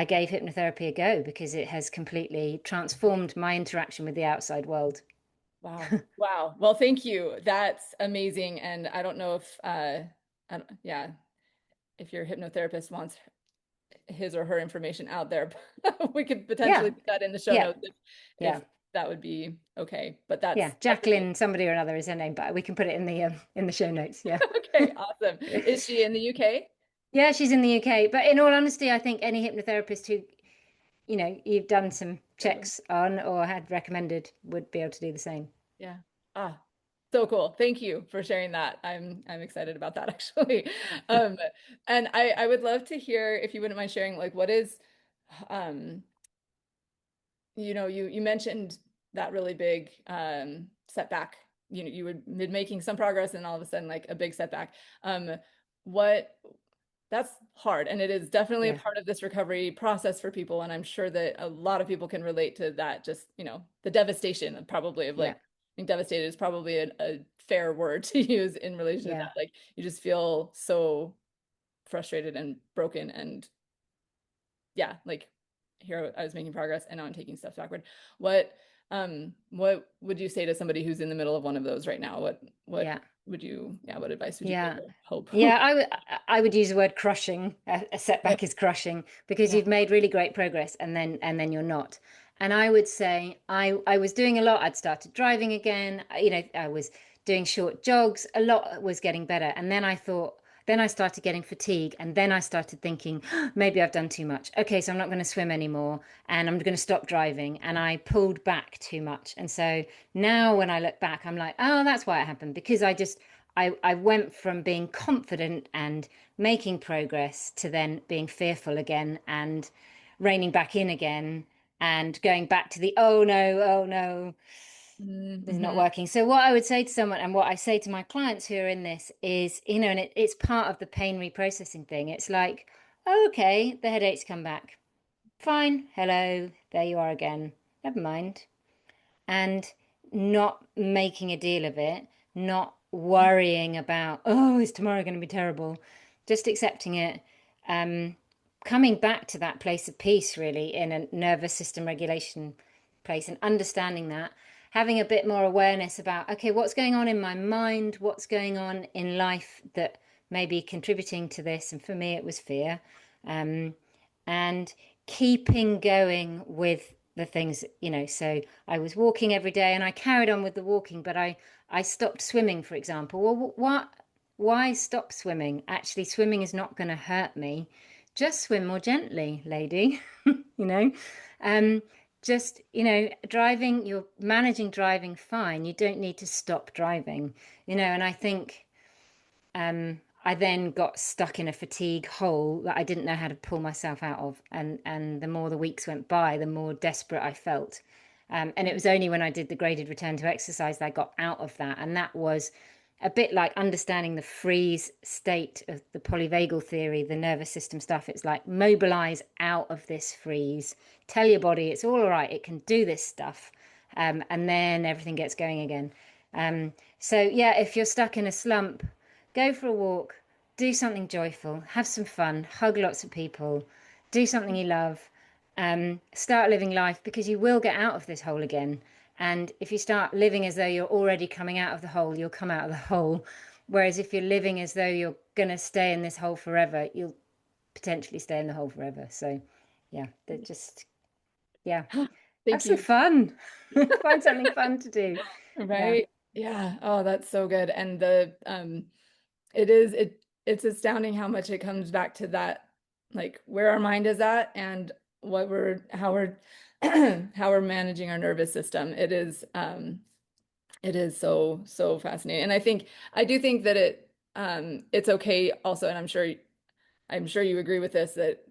gave hypnotherapy a go because it has completely transformed my interaction with the outside world. Wow. Wow. Well, thank you. That's amazing. And I don't know if, yeah, if your hypnotherapist wants his or her information out there, we could potentially Yeah. put that in the show Yeah. notes Yeah. if that would be okay. But Yeah. that's amazing. Jacqueline, somebody or another is her name, but we can put it in the show notes. Yeah. Okay, awesome. Is she in the UK? Yeah, she's in the UK. But in all honesty, I think any hypnotherapist who, you've done some checks on or had recommended would be able to do the same. Yeah. Ah, so cool. Thank you for sharing that. I'm excited about that actually. And I would love to hear if you wouldn't mind sharing like what is you mentioned that really big setback. You were making some progress and all of a sudden like a big setback. What That's hard, and it is definitely a Yeah. part of this recovery process for people, and I'm sure that a lot of people can relate to that. Just the devastation of probably of like Yeah. I think devastated is probably a fair word to use in relation to Yeah. that. Like you just feel so frustrated and broken, and yeah, like here I was making progress and now I'm taking steps backward. What would you say to somebody who's in the middle of one of those right now? Yeah. What advice would you give Yeah. or hope? Yeah, I would use the word crushing. A setback is crushing because Yeah. you've made really great progress and then you're not. And I would say I was doing a lot. I'd started driving again. I was doing short jogs. A lot was getting better. And then I started getting fatigue. And then I started thinking, maybe I've done too much. Okay, so I'm not going to swim anymore and I'm going to stop driving. And I pulled back too much. And so now when I look back, I'm like, oh, that's why it happened because I went from being confident and making progress to then being fearful again and reining back in again and going back to the oh no, this is not Mm-hmm. working. So what I would say to someone and what I say to my clients who are in this is, and it's part of the pain reprocessing thing. It's like, oh, okay, the headaches come back. Fine. Hello. There you are again. Never mind. And not making a deal of it, not worrying about, oh, is tomorrow going to be terrible? Just accepting it, coming back to that place of peace, really, in a nervous system regulation place and understanding that, having a bit more awareness about, okay, what's going on in my mind, what's going on in life that may be contributing to this. And for me, it was fear. And keeping going with the things, so I was walking every day and I carried on with the walking, but I stopped swimming, for example. Well, why stop swimming? Actually, swimming is not going to hurt me. Just swim more gently, lady. you know just driving, you're managing driving fine, you don't need to stop driving. And I think I then got stuck in a fatigue hole that I didn't know how to pull myself out of. And the more the weeks went by, the more desperate I felt. And it was only when I did the graded return to exercise that I got out of that. And that was a bit like understanding the freeze state of the polyvagal theory, the nervous system stuff. It's like mobilize out of this freeze. Tell your body it's all right. It can do this stuff. And then everything gets going again. So yeah, if you're stuck in a slump, go for a walk, do something joyful, have some fun, hug lots of people, do something you love, start living life because you will get out of this hole again. And if you start living as though you're already coming out of the hole, you'll come out of the hole. Whereas if you're living as though you're going to stay in this hole forever, you'll potentially stay in the hole forever. So yeah, have Thank some you. fun. Find something fun to do. Right. Yeah. Oh, that's so good. And it's astounding how much it comes back to that, like where our mind is at and how we're how we're managing our nervous system. It is so, so fascinating. And I do think that it's okay also, and I'm sure you agree with this, that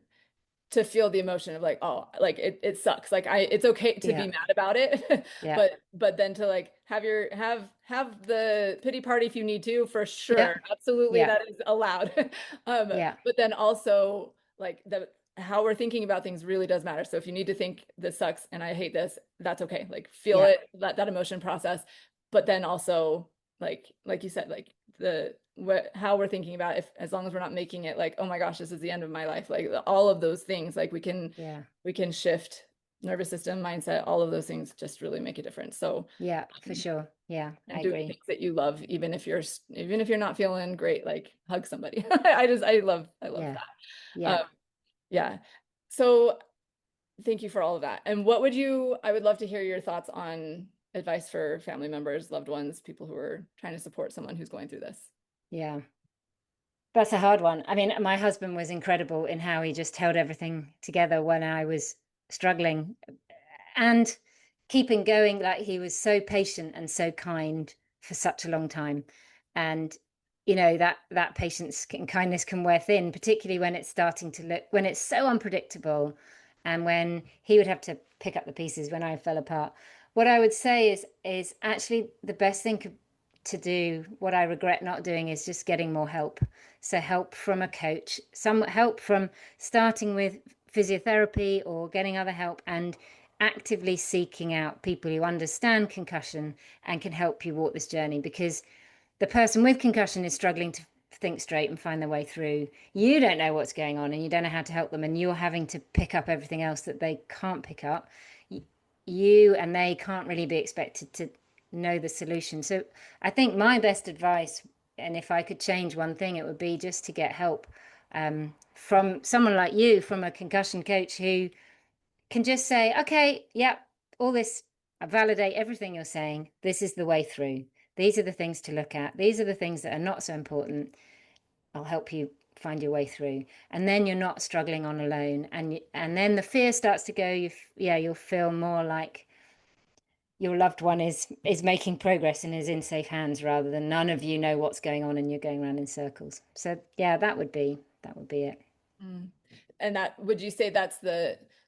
to feel the emotion of like, oh, like it sucks. Like it's okay to be mad about it, Yeah. but then to like have the pity party if you need to, for sure. Yeah. Absolutely, Yeah. that is allowed. Yeah. But then also like how we're thinking about things really does matter. So if you need to think this sucks and I hate this, that's okay. Like feel Yeah. it, let that emotion process. But then also like you said, like how we're thinking about, if as long as we're not making it like, oh my gosh, this is the end of my life, like all of those things, like we can shift nervous system, mindset, all of those things just really make a difference. So yeah, for sure. Yeah, and I doing agree. things that you love, even if you're not feeling great, like hug somebody. I love Yeah. that. Yeah. Yeah. So thank you for all of that. And I would love to hear your thoughts on advice for family members, loved ones, people who are trying to support someone who's going through this. Yeah. That's a hard one. I mean, my husband was incredible in how he just held everything together when I was struggling and keeping going. Like, he was so patient and so kind for such a long time. And that patience and kindness can wear thin, particularly when it's starting to when it's so unpredictable, and when he would have to pick up the pieces when I fell apart. What I would say is actually the best thing to do, what I regret not doing, is just getting more help. So help from a coach, some help from starting with physiotherapy or getting other help, and actively seeking out people who understand concussion and can help you walk this journey, because the person with concussion is struggling to think straight and find their way through. You don't know what's going on and you don't know how to help them, and you're having to pick up everything else that they can't pick up. You and they can't really be expected to know the solution. So I think my best advice, and if I could change one thing, it would be just to get help from someone like you, from a concussion coach who can just say, okay, yeah, all this, I validate everything you're saying. This is the way through. These are the things to look at. These are the things that are not so important. I'll help you find your way through. And then you're not struggling on alone. And then the fear starts to go. You'll feel more like your loved one is making progress and is in safe hands, rather than none of you know what's going on and you're going around in circles. So yeah, that would be it. Mm. And would you say that's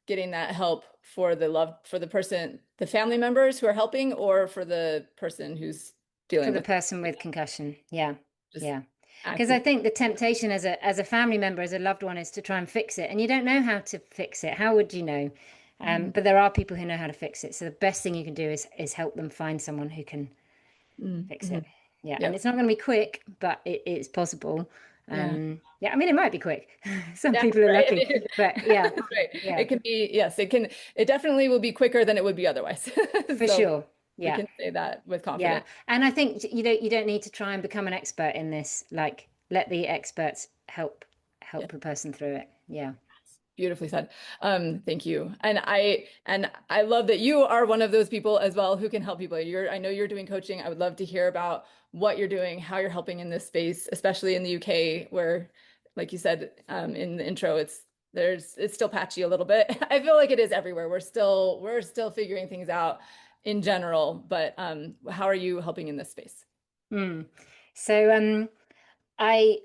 getting that help for the person, the family members who are helping, or for the person who's dealing for the with person with concussion? Yeah. Yeah. Because active? I think the temptation as a family member, as a loved one, is to try and fix it, and you don't know how to fix it. How would you know? But there are people who know how to fix it. So the best thing you can do is help them find someone who can fix it. Yeah. Yep. And it's not going to be quick, but it's possible. Yeah. Yeah, I mean, it might be quick. Some Yeah, people are right. lucky, but yeah, Right. yeah, It can be, yes, it definitely will be quicker than it would be otherwise. for So sure. we Yeah. can say that with Yeah. confidence. And I think you don't need to try and become an expert in this. Like, let the experts help Yeah. the person through it. Yeah. Beautifully said. Thank you. And I love that you are one of those people as well who can help people. I know you're doing coaching. I would love to hear about what you're doing, how you're helping in this space, especially in the UK, where, like you said, in the intro, it's still patchy a little bit. I feel like it is everywhere. We're still figuring things out in general, but how are you helping in this space? So I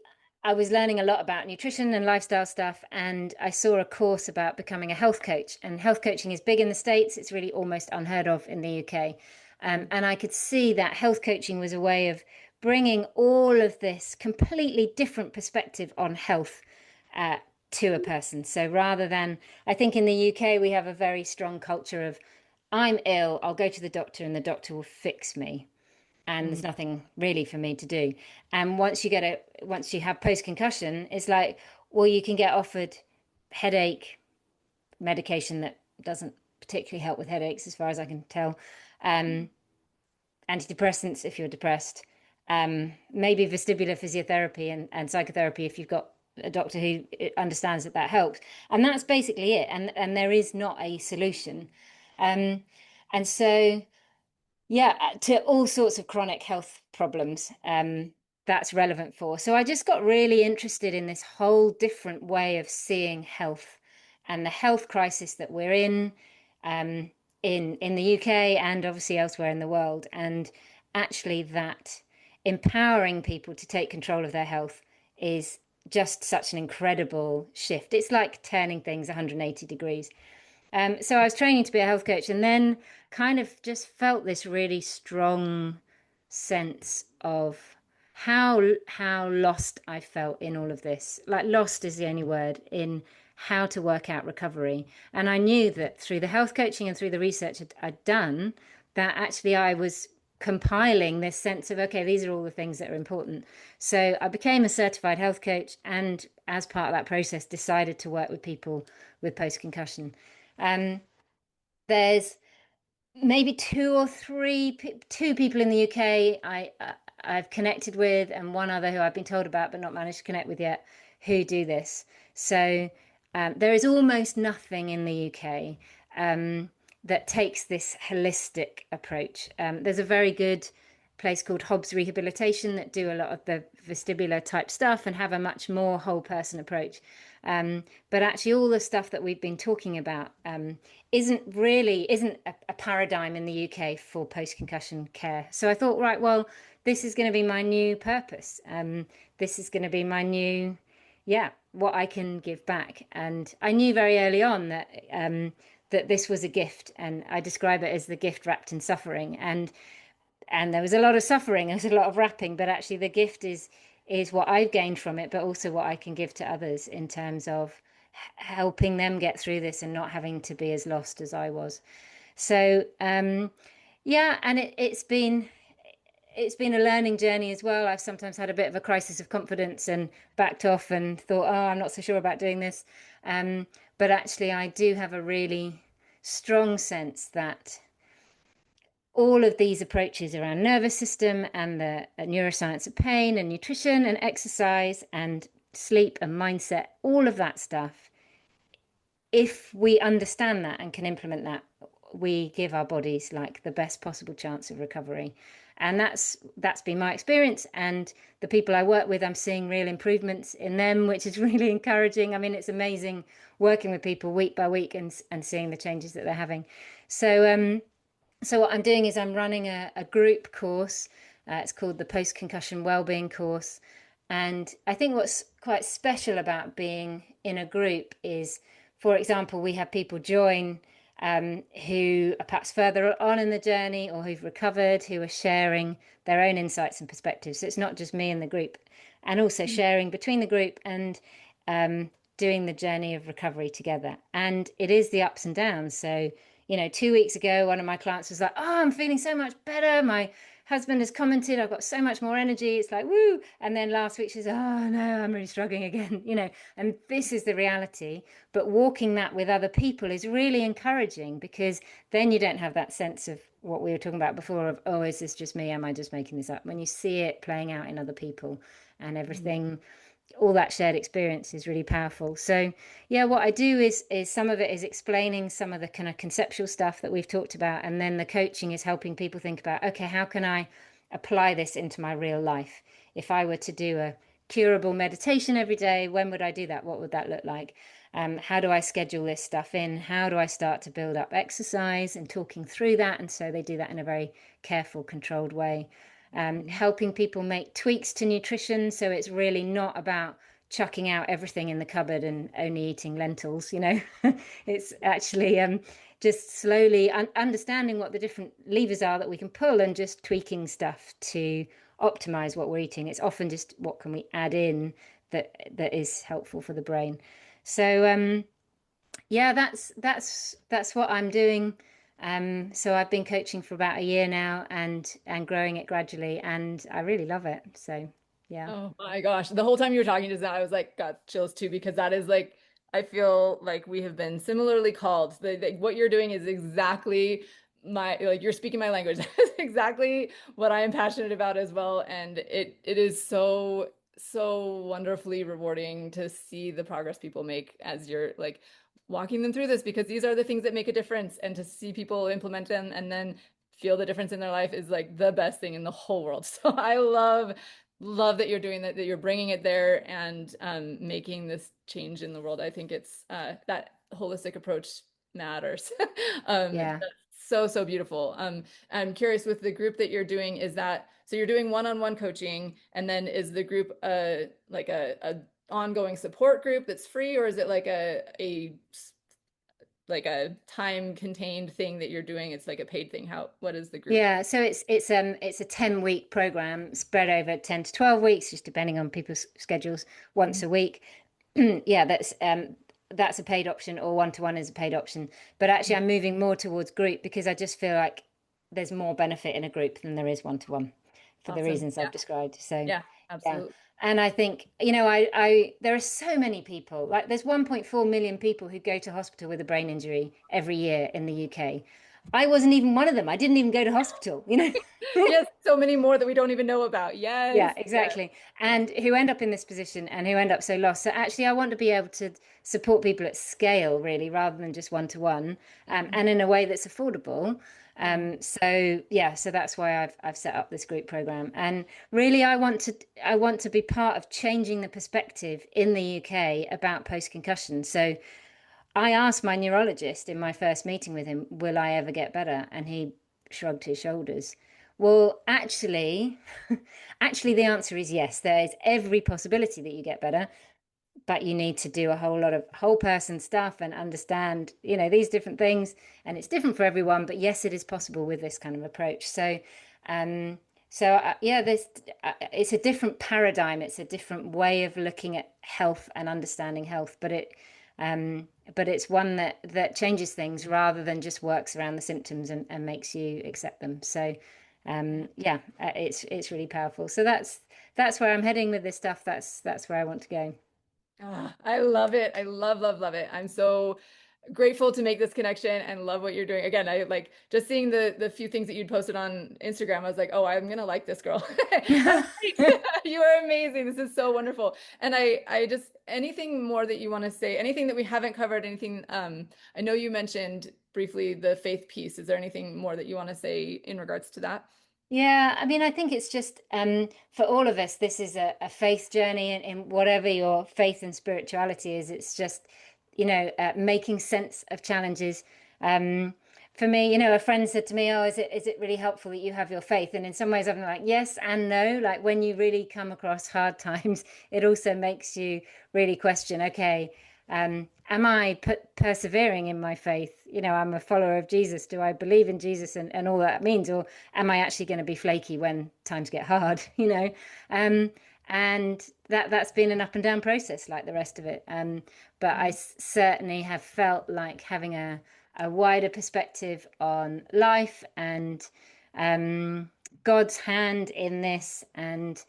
I was learning a lot about nutrition and lifestyle stuff, and I saw a course about becoming a health coach. And health coaching is big in the States. It's really almost unheard of in the UK. And I could see that health coaching was a way of bringing all of this completely different perspective on health to a person. So rather than, I think in the UK, we have a very strong culture of, I'm ill, I'll go to the doctor and the doctor will fix me, and there's nothing really for me to do. And once you have post-concussion, it's like, well, you can get offered headache medication that doesn't particularly help with headaches, as far as I can tell. Antidepressants if you're depressed, maybe vestibular physiotherapy and psychotherapy if you've got a doctor who understands that helps. And that's basically it. And there is not a solution. And so yeah, to all sorts of chronic health problems that's relevant for. So I just got really interested in this whole different way of seeing health and the health crisis that we're in, in the UK and obviously elsewhere in the world. And actually that empowering people to take control of their health is just such an incredible shift. It's like turning things 180 degrees. So I was training to be a health coach, and then kind of just felt this really strong sense of how lost I felt in all of this. Like, lost is the only word in how to work out recovery. And I knew that through the health coaching and through the research I'd done, that actually I was compiling this sense of, okay, these are all the things that are important. So I became a certified health coach, and as part of that process decided to work with people with post-concussion. There's maybe two people in the UK I've connected with, and one other who I've been told about but not managed to connect with yet, who do this. So there is almost nothing in the UK that takes this holistic approach. There's a very good place called Hobbs Rehabilitation that do a lot of the vestibular type stuff and have a much more whole person approach. But actually all the stuff that we've been talking about isn't a paradigm in the UK for post-concussion care. So I thought, right, well, this is going to be my new purpose. This is going to be my new, what I can give back. And I knew very early on that that this was a gift, and I describe it as the gift wrapped in suffering. And there was a lot of suffering, there was a lot of wrapping, but actually the gift is what I've gained from it, but also what I can give to others in terms of helping them get through this and not having to be as lost as I was. So and it's been a learning journey as well. I've sometimes had a bit of a crisis of confidence and backed off and thought, oh, I'm not so sure about doing this. But actually I do have a really strong sense that all of these approaches around nervous system and the neuroscience of pain and nutrition and exercise and sleep and mindset, all of that stuff, if we understand that and can implement that, we give our bodies like the best possible chance of recovery. And that's been my experience. And the people I work with, I'm seeing real improvements in them, which is really encouraging. I mean, it's amazing working with people week by week and seeing the changes that they're having. So what I'm doing is I'm running a group course. It's called the Post-Concussion Wellbeing Course. And I think what's quite special about being in a group is, for example, we have people join who are perhaps further on in the journey or who've recovered, who are sharing their own insights and perspectives. So it's not just me and the group, and also sharing between the group and doing the journey of recovery together. And it is the ups and downs. So 2 weeks ago, one of my clients was like, oh, I'm feeling so much better. My husband has commented, I've got so much more energy. It's like, woo. And then last week she's, oh no, I'm really struggling again, and this is the reality. But walking that with other people is really encouraging, because then you don't have that sense of what we were talking about before of, oh, is this just me? Am I just making this up? When you see it playing out in other people and everything, all that shared experience is really powerful. So what I do is some of it is explaining some of the kind of conceptual stuff that we've talked about, and then the coaching is helping people think about, okay, how can I apply this into my real life? If I were to do a curable meditation every day, when would I do that? What would that look like? How do I schedule this stuff in? How do I start to build up exercise, and talking through that? And so they do that in a very careful, controlled way. Helping people make tweaks to nutrition. So it's really not about chucking out everything in the cupboard and only eating lentils, It's actually just slowly understanding what the different levers are that we can pull, and just tweaking stuff to optimize what we're eating. It's often just what can we add in that is helpful for the brain. So that's what I'm doing. So I've been coaching for about a year now, and growing it gradually, and I really love it. So yeah. Oh my gosh. The whole time you were talking just now, I was like, got chills too, because that is like, I feel like we have been similarly called. What you're doing is exactly you're speaking my language. That's exactly what I am passionate about as well. And it is so, so wonderfully rewarding to see the progress people make as you're like walking them through this, because these are the things that make a difference, and to see people implement them and then feel the difference in their life is like the best thing in the whole world. So I love that you're doing that you're bringing it there and making this change in the world. I think it's that holistic approach matters. Yeah. That's so beautiful. I'm curious with the group that you're doing, is that, so you're doing one-on-one coaching, and then is the group like a ongoing support group that's free, or is it like a time contained thing that you're doing? It's like a paid thing. What is the group? Yeah, so it's a 10-week program spread over 10 to 12 weeks, just depending on people's schedules, once a week. Yeah, that's a paid option, or one-to-one is a paid option. But actually I'm moving more towards group because I just feel like there's more benefit in a group than there is one-to-one for the Awesome. reasons Yeah. I've described. So Yeah, yeah. absolutely. And I think, I there are so many people, like there's 1.4 million people who go to hospital with a brain injury every year in the UK. I wasn't even one of them. I didn't even go to hospital, Yes, so many more that we don't even know about. Yeah, Yes. Yes. exactly. And who end up in this position and who end up so lost. So actually, I want to be able to support people at scale, really, rather than just one to one, and in a way that's affordable. So yeah, so that's why I've set up this group program. And really, I want to be part of changing the perspective in the UK about post-concussion. So I asked my neurologist in my first meeting with him, will I ever get better? And he shrugged his shoulders. Well, actually, the answer is yes. There is every possibility that you get better, but you need to do a whole lot of whole person stuff and understand, these different things. And it's different for everyone, but yes, it is possible with this kind of approach. Um, yeah, it's a different paradigm. It's a different way of looking at health and understanding health, but it's one that changes things rather than just works around the symptoms and makes you accept them. So yeah, it's really powerful. So that's where I'm heading with this stuff. That's where I want to go. I love it. I love it. I'm so grateful to make this connection and love what you're doing. Again, I like just seeing the few things that you'd posted on Instagram. I was like, oh, I'm gonna like this girl. You are amazing. This is so wonderful. And I just, anything more that you want to say, anything that we haven't covered, anything, I know you mentioned briefly the faith piece. Is there anything more that you want to say in regards to that? Yeah, I mean, I think it's just for all of us, this is a faith journey in whatever your faith and spirituality is. It's just, making sense of challenges. For me, a friend said to me, "Oh, is it really helpful that you have your faith?" And in some ways, I'm like, yes and no. Like when you really come across hard times, it also makes you really question, okay, am I persevering in my faith? I'm a follower of Jesus. Do I believe in Jesus and all that means? Or am I actually going to be flaky when times get hard? And that's been an up and down process like the rest of it. But I certainly have felt like having a wider perspective on life and God's hand in this, and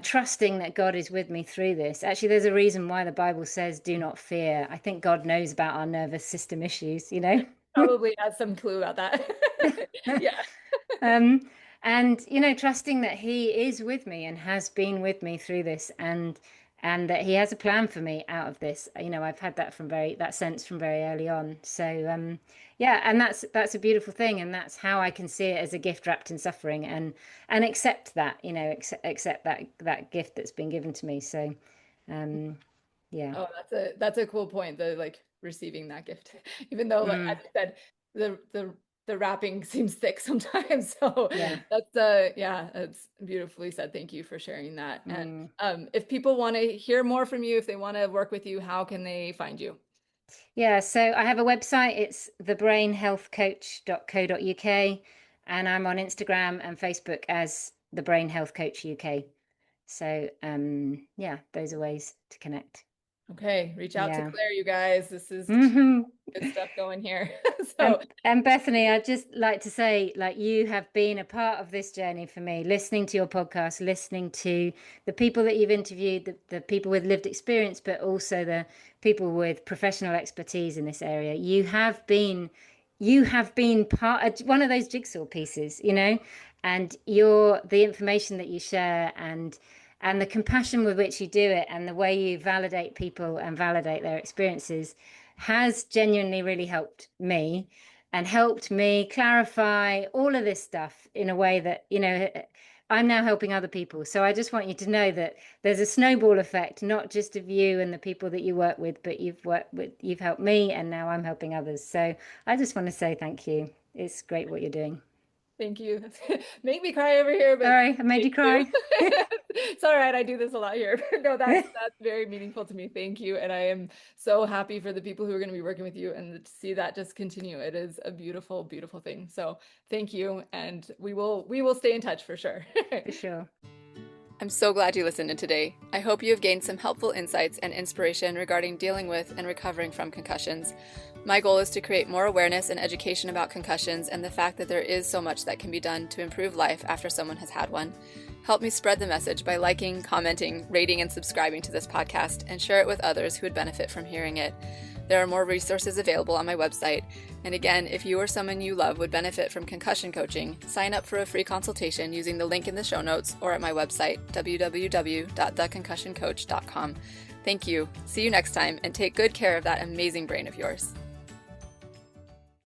trusting that God is with me through this. Actually, there's a reason why the Bible says, do not fear. I think God knows about our nervous system issues, Probably has some clue about that. Yeah. um, and trusting that he is with me and has been with me through this, and that he has a plan for me out of this. I've had that that sense from very early on. So yeah, and that's a beautiful thing, and that's how I can see it, as a gift wrapped in suffering, and accept that, accept that gift that's been given to me. So yeah. Oh, that's a cool point. The like receiving that gift, even though like as I said, the wrapping seems thick sometimes. So Yeah. that's beautifully said. Thank you for sharing that. And if people want to hear more from you, if they want to work with you, how can they find you? Yeah, so I have a website. It's thebrainhealthcoach.co.uk, and I'm on Instagram and Facebook as the Brain Health Coach UK. So yeah, those are ways to connect. Okay, reach out to Yeah. Claire, you guys. This is Mhm. good stuff going here. And, So and Bethany, I'd just like to say, like, you have been a part of this journey for me, listening to your podcast, listening to the people that you've interviewed, the people with lived experience, but also the people with professional expertise in this area. You have been one of those jigsaw pieces, and the information that you share, and the compassion with which you do it, and the way you validate people and validate their experiences has genuinely really helped me, and helped me clarify all of this stuff in a way that, I'm now helping other people. So I just want you to know that there's a snowball effect, not just of you and the people that you work with, but you've helped me, and now I'm helping others. So I just want to say thank you. It's great what you're doing. Thank you. Make me cry over here, but sorry, I made you cry. It's all right. I do this a lot here. No, that's very meaningful to me. Thank you. And I am so happy for the people who are going to be working with you and to see that just continue. It is a beautiful, beautiful thing. So thank you. And we will stay in touch for sure. For sure. I'm so glad you listened in today. I hope you have gained some helpful insights and inspiration regarding dealing with and recovering from concussions. My goal is to create more awareness and education about concussions and the fact that there is so much that can be done to improve life after someone has had one. Help me spread the message by liking, commenting, rating, and subscribing to this podcast, and share it with others who would benefit from hearing it. There are more resources available on my website. And again, if you or someone you love would benefit from concussion coaching, sign up for a free consultation using the link in the show notes or at my website, www.theconcussioncoach.com. Thank you. See you next time, and take good care of that amazing brain of yours.